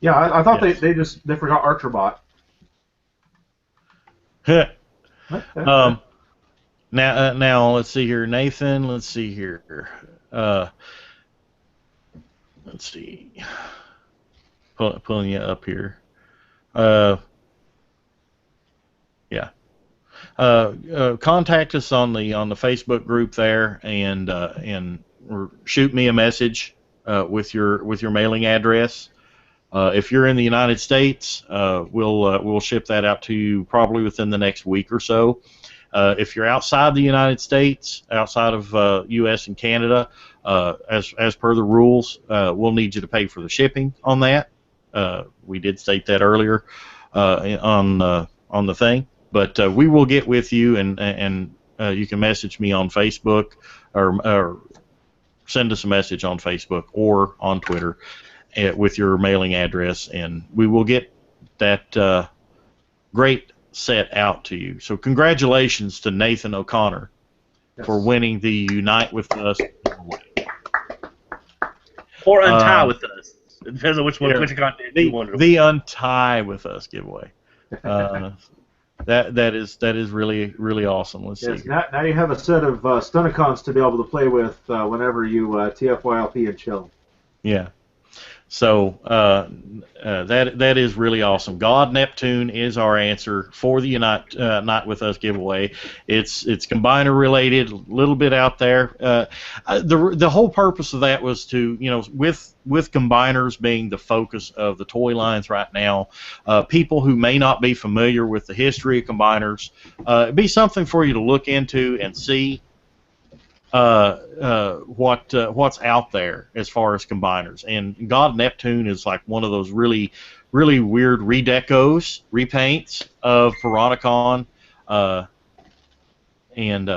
Yeah, I thought they forgot Archerbot. Now let's see here, Nathan. Let's see here. Let's see. Pulling you up here. Yeah. Contact us on the Facebook group there, and shoot me a message with your mailing address. If you're in the United States, we'll ship that out to you probably within the next week or so. If you're outside the United States, outside of U.S. and Canada, as per the rules, we'll need you to pay for the shipping on that. We did state that earlier on the thing, but we will get with you, and you can message me on Facebook or send us a message on Facebook or on Twitter with your mailing address, and we will get that great set out to you. So congratulations to Nathan O'Connor for winning the Unite With Us giveaway. Or Untie With Us. It depends on which content you want to. The Untie With Us giveaway. That is really, really awesome. Let's see. Now you have a set of Stunticons to be able to play with whenever you TFYLP and chill. Yeah. So that is really awesome. God Neptune is our answer for the Unite With Us giveaway. It's combiner related, a little bit out there. The whole purpose of that was to, with combiners being the focus of the toy lines right now, people who may not be familiar with the history of combiners, it'd be something for you to look into and see what's out there as far as combiners. And God Neptune is like one of those really, really weird redecos, repaints of Piranha-Con. And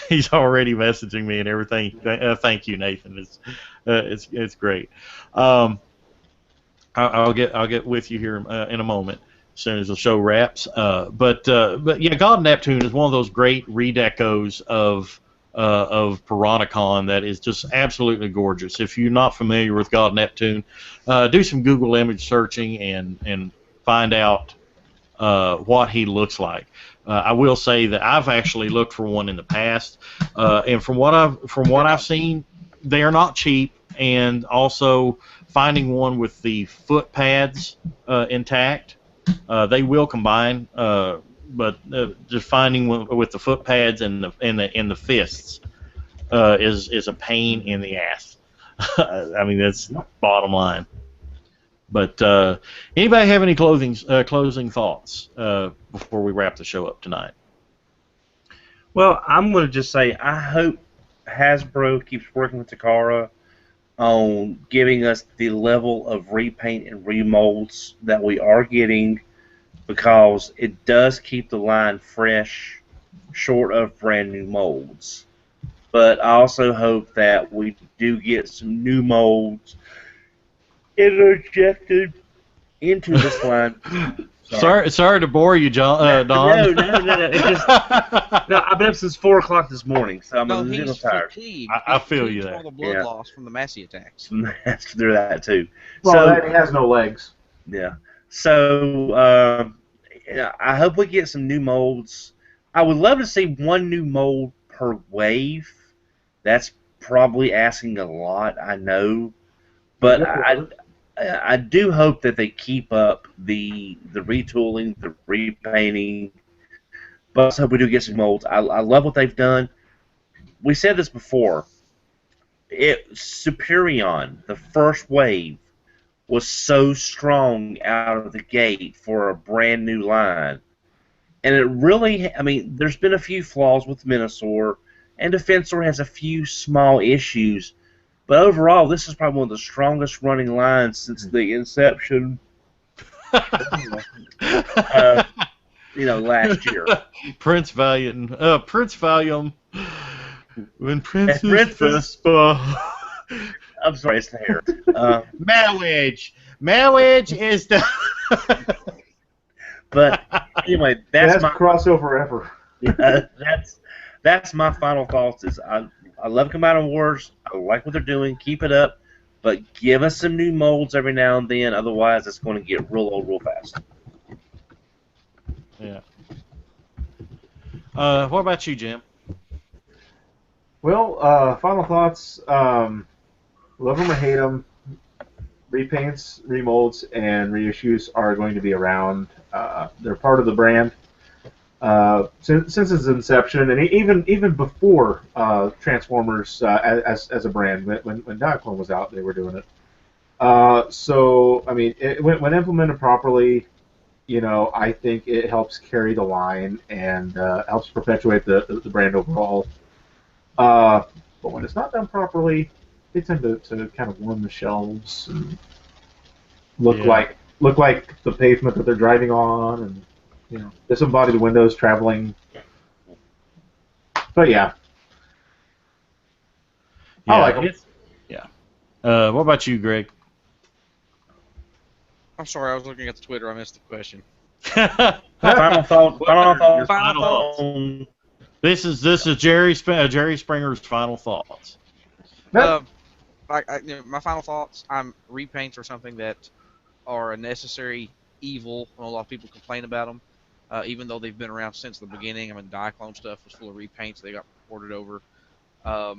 he's already messaging me and everything. Thank you, Nathan. It's great. I'll get with you here in a moment, as soon as the show wraps. But yeah, God Neptune is one of those great redecos of Piranha-Con that is just absolutely gorgeous. If you're not familiar with God Neptune, do some Google image searching and find out what he looks like. I will say that I've actually looked for one in the past, and from what I've seen, they are not cheap. And also, finding one with the foot pads intact, they will combine. But just finding one with the foot pads and the fists is a pain in the ass. I mean, that's bottom line. But anybody have any closing thoughts before we wrap the show up tonight? Well, I'm going to just say I hope Hasbro keeps working with Takara on giving us the level of repaint and remolds that we are getting, because it does keep the line fresh, short of brand new molds. But I also hope that we do get some new molds interjected into this line. Sorry to bore you, Don. No. It's just no. I've been up since 4 o'clock this morning, so I'm a little tired. Fatigued. I feel you there. All the blood loss from the Massey attacks. Through that too. Well, So that has no legs. yeah. So I hope we get some new molds. I would love to see one new mold per wave. That's probably asking a lot, I know, but I do hope that they keep up the retooling, the repainting. But I hope we do get some molds. I love what they've done. We said this before. Superion, the first wave, was so strong out of the gate for a brand new line. And it really, I mean, there's been a few flaws with Minosaur, and Defensor has a few small issues. But overall, this is probably one of the strongest running lines since the inception, last year. Prince Valiant. Prince Valium. When Princess Vespa. I'm sorry, it's the hair. Marriage. Marriage is the... But anyway, that's my crossover ever. That's my final thoughts. Is I love Combined Wars. I like what they're doing. Keep it up, but give us some new molds every now and then. Otherwise, it's going to get real old real fast. Yeah. What about you, Jim? Well, final thoughts. Love them or hate them. Repaints, remolds, and reissues are going to be around. They're part of the brand since its inception, and even before Transformers as a brand. When Diaclone was out, they were doing it. So I mean, when implemented properly, I think it helps carry the line and helps perpetuate the brand overall. But when it's not done properly, they tend to kind of warm the shelves and look like the pavement that they're driving on, and disembodied windows traveling. But yeah, I like them. Yeah. What about you, Greg? I'm sorry, I was looking at the Twitter. I missed the question. Final thoughts. This is Jerry Springer's final thoughts. My final thoughts. Repaints are something that are a necessary evil, and a lot of people complain about them, even though they've been around since the beginning. I mean, Diaclone stuff was full of repaints. They got ported over. My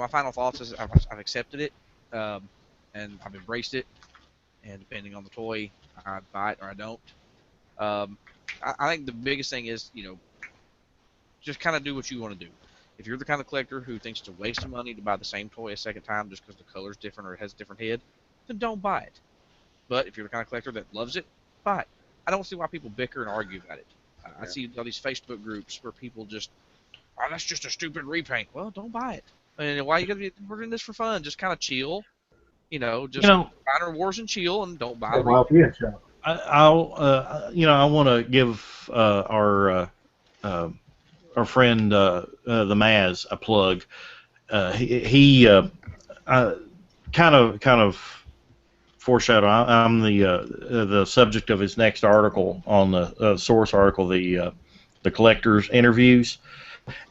final thoughts is I've accepted it, and I've embraced it. And depending on the toy, I buy it or I don't. I think the biggest thing is, just kind of do what you want to do. If you're the kind of collector who thinks it's a waste of money to buy the same toy a second time just because the color's different or it has a different head, then don't buy it. But if you're the kind of collector that loves it, buy it. I don't see why people bicker and argue about it. I see all these Facebook groups where people just, that's just a stupid repaint. Well, don't buy it. And why you gotta be? We're doing this for fun. Just kind of chill. Combined Wars and chill, and don't buy the I want to give our friend the Maz a plug. He kind of foreshadow. I'm the subject of his next article on the source article, the collector's interviews,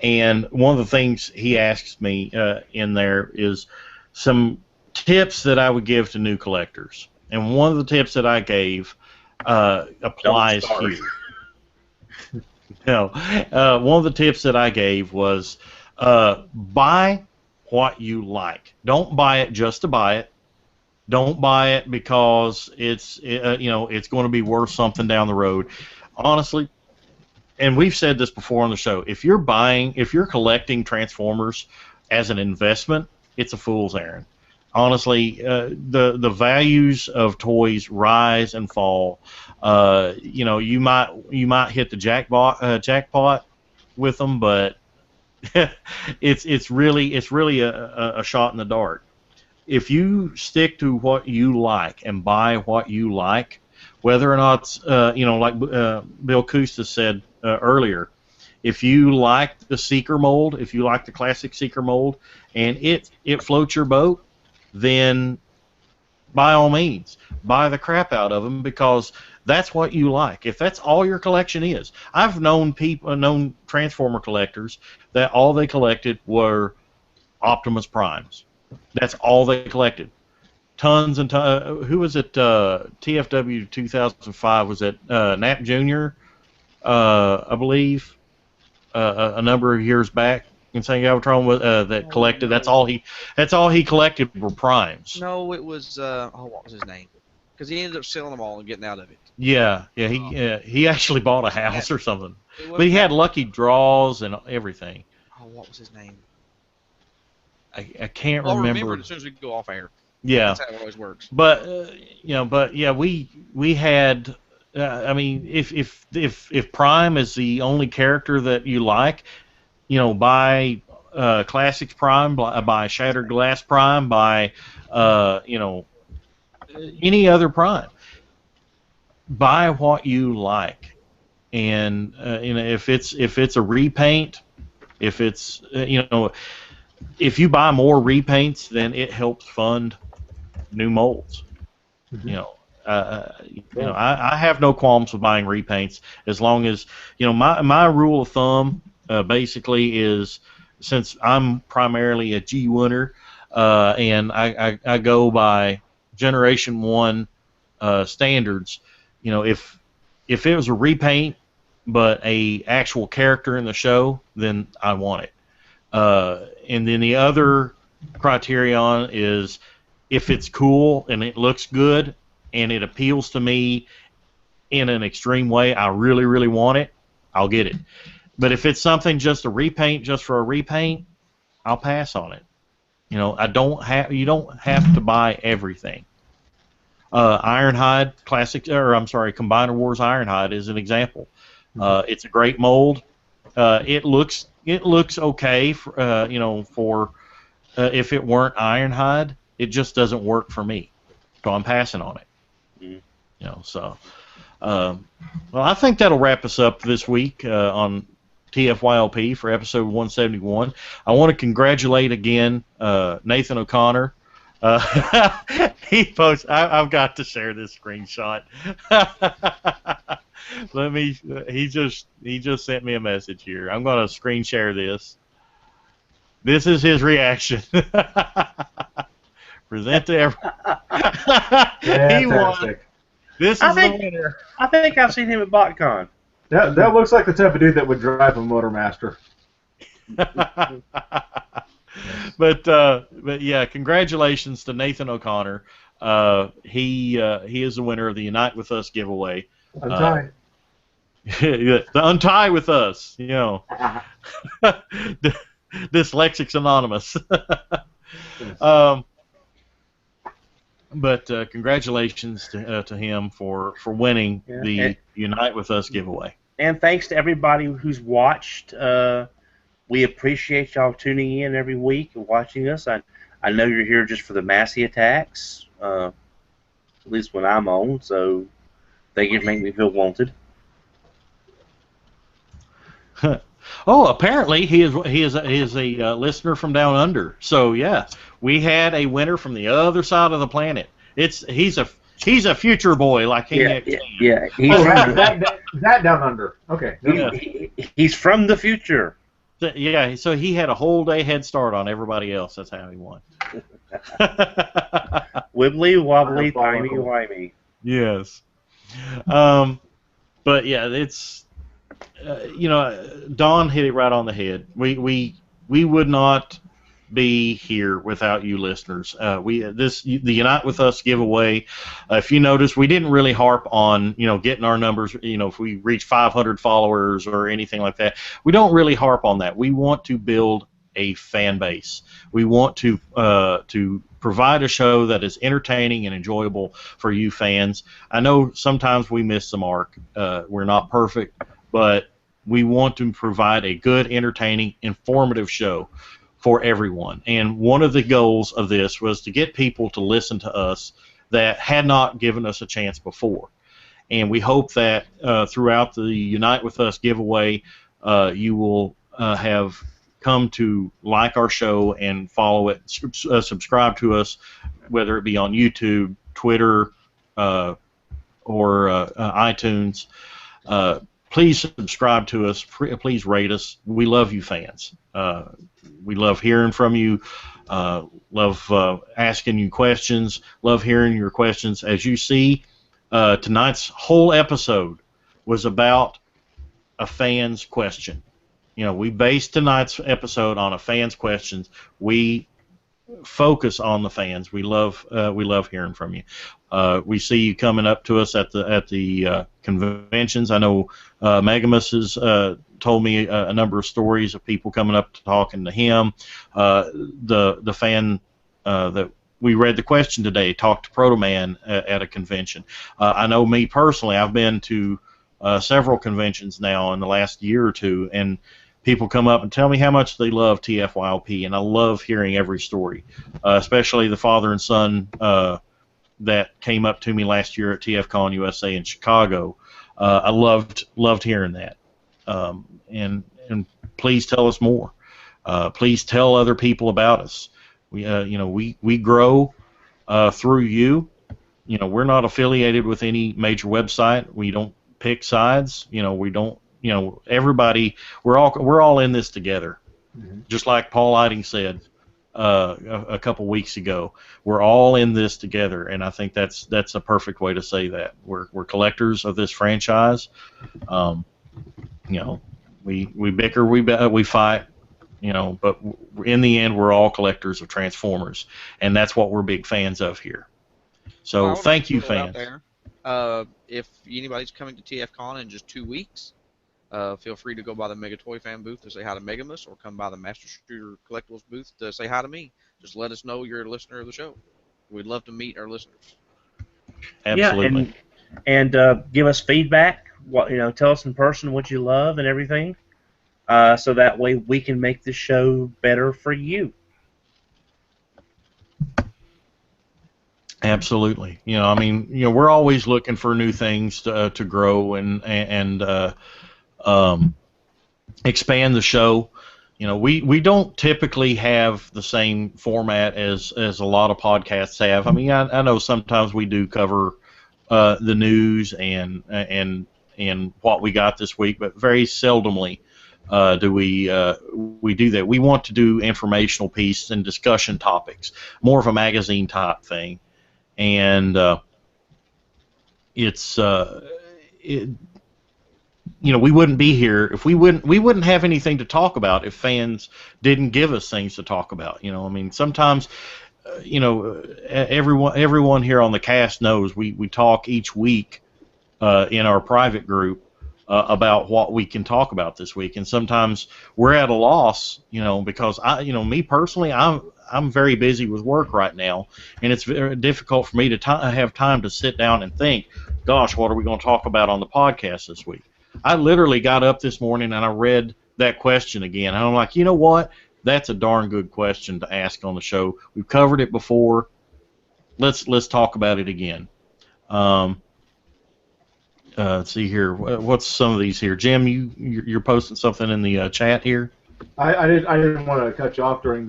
and one of the things he asks me in there is some tips that I would give to new collectors, and one of the tips that I gave applies here. No, one of the tips that I gave was buy what you like. Don't buy it just to buy it. Don't buy it because it's going to be worth something down the road. Honestly, and we've said this before on the show, if you're collecting Transformers as an investment, it's a fool's errand. Honestly, the values of toys rise and fall. You might hit the jackpot with them, but it's really a shot in the dark. if you stick to what you like and buy what you like, whether or not it's, like Bill Kusta said earlier, if you like the Seeker mold, if you like the classic Seeker mold, and it floats your boat, then by all means, buy the crap out of them, because that's what you like. If that's all your collection is, I've known Transformer collectors that all they collected were Optimus Primes. That's all they collected. Tons and tons. Who was it? TFW 2005 was it Nap Jr. I believe a number of years back. Insane Galvatron that collected. That's all he collected were primes. No, it was what was his name? Because he ended up selling them all and getting out of it. Yeah. He actually bought a house or something. But he had lucky draws and everything. Oh, what was his name? I can't remember. I'll remember it as soon as we go off air. Yeah. That's how it always works. But we had. I mean, if Prime is the only character that you like, buy Classics Prime, buy Shattered Glass Prime, buy any other Prime. Buy what you like, and if it's a repaint, if it's if you buy more repaints, then it helps fund new molds. Mm-hmm. I have no qualms with buying repaints, as long as my rule of thumb basically is, since I'm primarily a G winner and I go by Generation 1 standards. If it was a repaint but a actual character in the show, then I want it. And then the other criterion is, if it's cool and it looks good and it appeals to me in an extreme way, I really, really want it, I'll get it. But if it's something just a repaint, just for a repaint, I'll pass on it. You don't have to buy everything. Ironhide Combiner Wars Ironhide is an example. It's a great mold. It looks okay for if it weren't Ironhide, it just doesn't work for me. So I'm passing on it. Well, I think that'll wrap us up this week on TFYLP for episode 171. I want to congratulate again Nathan O'Connor. He posts. I've got to share this screenshot. He just sent me a message here. I'm going to screen share this. This is his reaction. Present to everyone. He won. This is the winner. I think I've seen him at BotCon. That looks like the type of dude that would drive a Motormaster. But yeah, congratulations to Nathan O'Connor. He is the winner of the Unite With Us giveaway. Untie. The Untie With Us. Dyslexics Anonymous. But congratulations to him for winning the Unite With Us giveaway. And thanks to everybody who's watched. We appreciate y'all tuning in every week and watching us. I know you're here just for the Massey attacks, at least when I'm on, so they can make me feel wanted. Oh, apparently he is a listener from down under. So yeah, we had a winner from the other side of the planet. He's a future boy like King. Yeah. That down under. Okay. He's from the future. Yeah, so he had a whole day head start on everybody else. That's how he won. Wibbly wobbly timey wimey. Yes. But yeah, it's Don hit it right on the head. We would not be here without you listeners. The Unite With Us giveaway, if you notice, we didn't really harp on getting our numbers. If we reach 500 followers or anything like that, we don't really harp on that. We want to build a fan base. We want to provide a show that is entertaining and enjoyable for you fans. I know sometimes we miss the mark. We're not perfect, but we want to provide a good, entertaining, informative show. for everyone. And one of the goals of this was to get people to listen to us that had not given us a chance before. And we hope that throughout the Unite With Us giveaway, you will have come to like our show and follow it, subscribe to us, whether it be on YouTube, Twitter, or iTunes. Please subscribe to us. Please rate us. We love you fans. We love hearing from you. Love asking you questions. Love hearing your questions. As you see, tonight's whole episode was about a fan's question. You know, we based tonight's episode on a fan's questions. We focus on the fans. We love hearing from you. We see you coming up to us at the conventions. I know Megamus has told me a number of stories of people coming up to talking to him. The fan that we read the question today talked to Proto Man at a convention. I know me personally, I've been to several conventions now in the last year or two, and people come up and tell me how much they love TFYLP, and I love hearing every story, especially the father and son that came up to me last year at TFCon USA in Chicago. I loved hearing that, and please tell us more. Please tell other people about us. We grow through you. You know, we're not affiliated with any major website. We don't pick sides. You know, we don't. You know, everybody, we're all in this together. Mm-hmm. Just like Paul Lighting said a couple weeks ago, we're all in this together, and I think that's a perfect way to say that. We're collectors of this franchise. You know, we bicker, we fight. You know, but in the end, we're all collectors of Transformers, and that's what we're big fans of here. So thank you, fans. If anybody's coming to TFCon in just 2 weeks, feel free to go by the Mega Toy Fan booth to say hi to Megamus, or come by the Master Shooter Collectibles booth to say hi to me. Just let us know you're a listener of the show. We'd love to meet our listeners. Absolutely. Yeah, and give us feedback. Tell us in person what you love and everything, so that way we can make the show better for you. Absolutely. I mean, we're always looking for new things to grow and expand the show. We don't typically have the same format as a lot of podcasts have. I mean, I know sometimes we do cover the news and what we got this week, but very seldomly do we do that. We want to do informational pieces and discussion topics, more of a magazine type thing, and we wouldn't be here if we wouldn't have anything to talk about if fans didn't give us things to talk about. I mean, sometimes, everyone here on the cast knows we talk each week in our private group about what we can talk about this week, and sometimes we're at a loss, because me personally, I'm very busy with work right now, and it's very difficult for me to have time to sit down and think, gosh, what are we going to talk about on the podcast this week? I literally got up this morning and I read that question again, and I'm like, you know what? That's a darn good question to ask on the show. We've covered it before. Let's talk about it again. Let's see here. What's some of these here? Jim, you're posting something in the chat here. I didn't want to cut you off during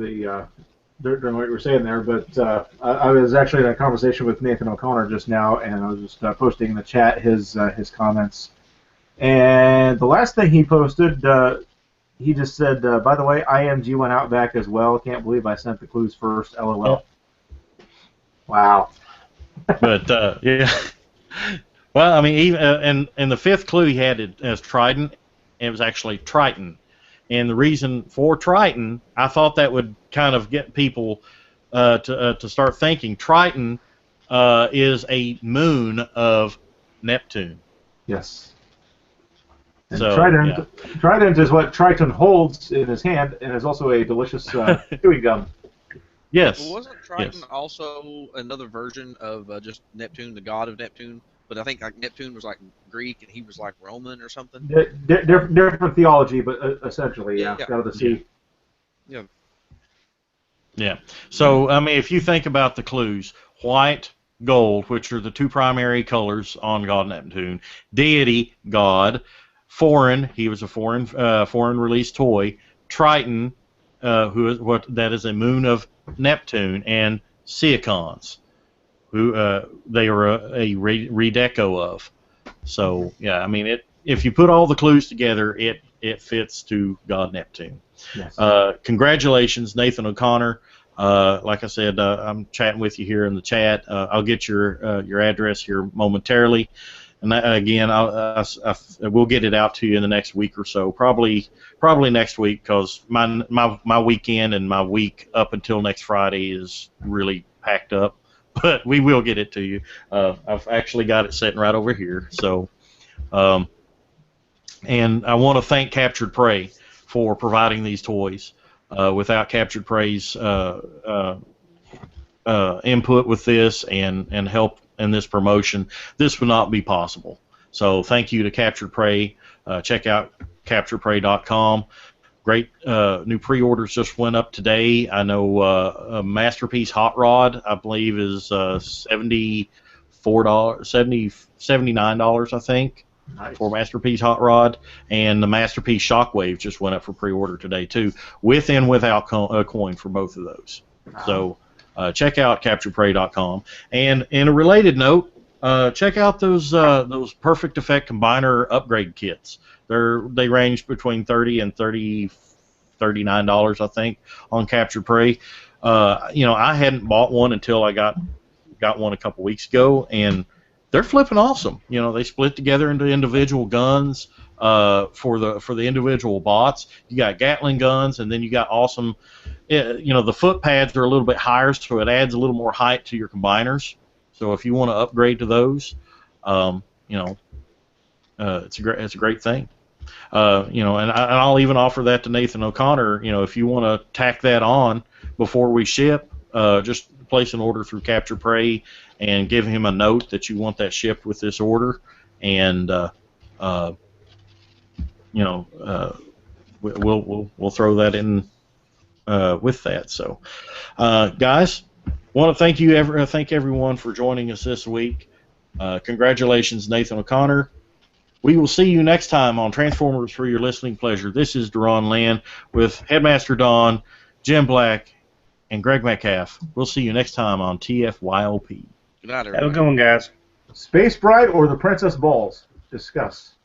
during what you were saying there, but I was actually in a conversation with Nathan O'Connor just now, and I was just posting in the chat his comments. And the last thing he posted, he just said, by the way, IMG went out back as well. Can't believe I sent the clues first. LOL. Wow. But yeah. Well, I mean, even and the fifth clue he had it as Trident. It was actually Triton, and the reason for Triton, I thought that would kind of get people to start thinking. Triton is a moon of Neptune. Yes. And So, Trident is what Triton holds in his hand, and is also a delicious chewing gum. Yes. Well, wasn't Triton also another version of just Neptune, the god of Neptune? But I think Neptune was like Greek and he was like Roman or something. Different theology, but essentially, yeah. God of the sea. Yeah. Yeah. So, I mean, if you think about the clues, white, gold, which are the two primary colors on God Neptune, deity, God, foreign, he was a foreign release toy, Triton, that is a moon of Neptune, and Seacons, who they are a redeco of. So, yeah, I mean, if you put all the clues together, it fits to God Neptune. Yes. Congratulations, Nathan O'Connor. Like I said, I'm chatting with you here in the chat. I'll get your address here momentarily, and again, we'll get it out to you in the next week or so. Probably next week, because my weekend and my week up until next Friday is really packed up. But we will get it to you. I've actually got it sitting right over here. So, and I want to thank Captured Prey for providing these toys. Without Captured Prey's input with this and help in this promotion, this would not be possible. So thank you to Captured Prey. Check out CapturedPrey.com. Great new pre-orders just went up today. I know a Masterpiece Hot Rod, I believe, is $79, I think. Nice. For Masterpiece Hot Rod, and the Masterpiece Shockwave just went up for pre-order today too, with and without coin for both of those. Wow. So check out CapturePrey.com. And in a related note, check out those Perfect Effect Combiner upgrade kits. They range between $30 and $39, I think, on Captured Prey. I hadn't bought one until I got one a couple weeks ago, and they're flipping awesome. They split together into individual guns for the individual bots. You got Gatling guns, and then you got awesome. The foot pads are a little bit higher, so it adds a little more height to your combiners. So if you want to upgrade to those, it's a great thing. And I'll even offer that to Nathan O'Connor. If you want to tack that on before we ship, just place an order through Capture Prey and give him a note that you want that shipped with this order, and we'll throw that in with that. So, guys, want to thank everyone for joining us this week. Congratulations, Nathan O'Connor. We will see you next time on Transformers for your listening pleasure. This is Deron Land with Headmaster Don, Jim Black, and Greg Metcalf. We'll see you next time on TFYLP. Good night, Have a everybody. good one, guys. Space Bride or the Princess Balls? Discuss.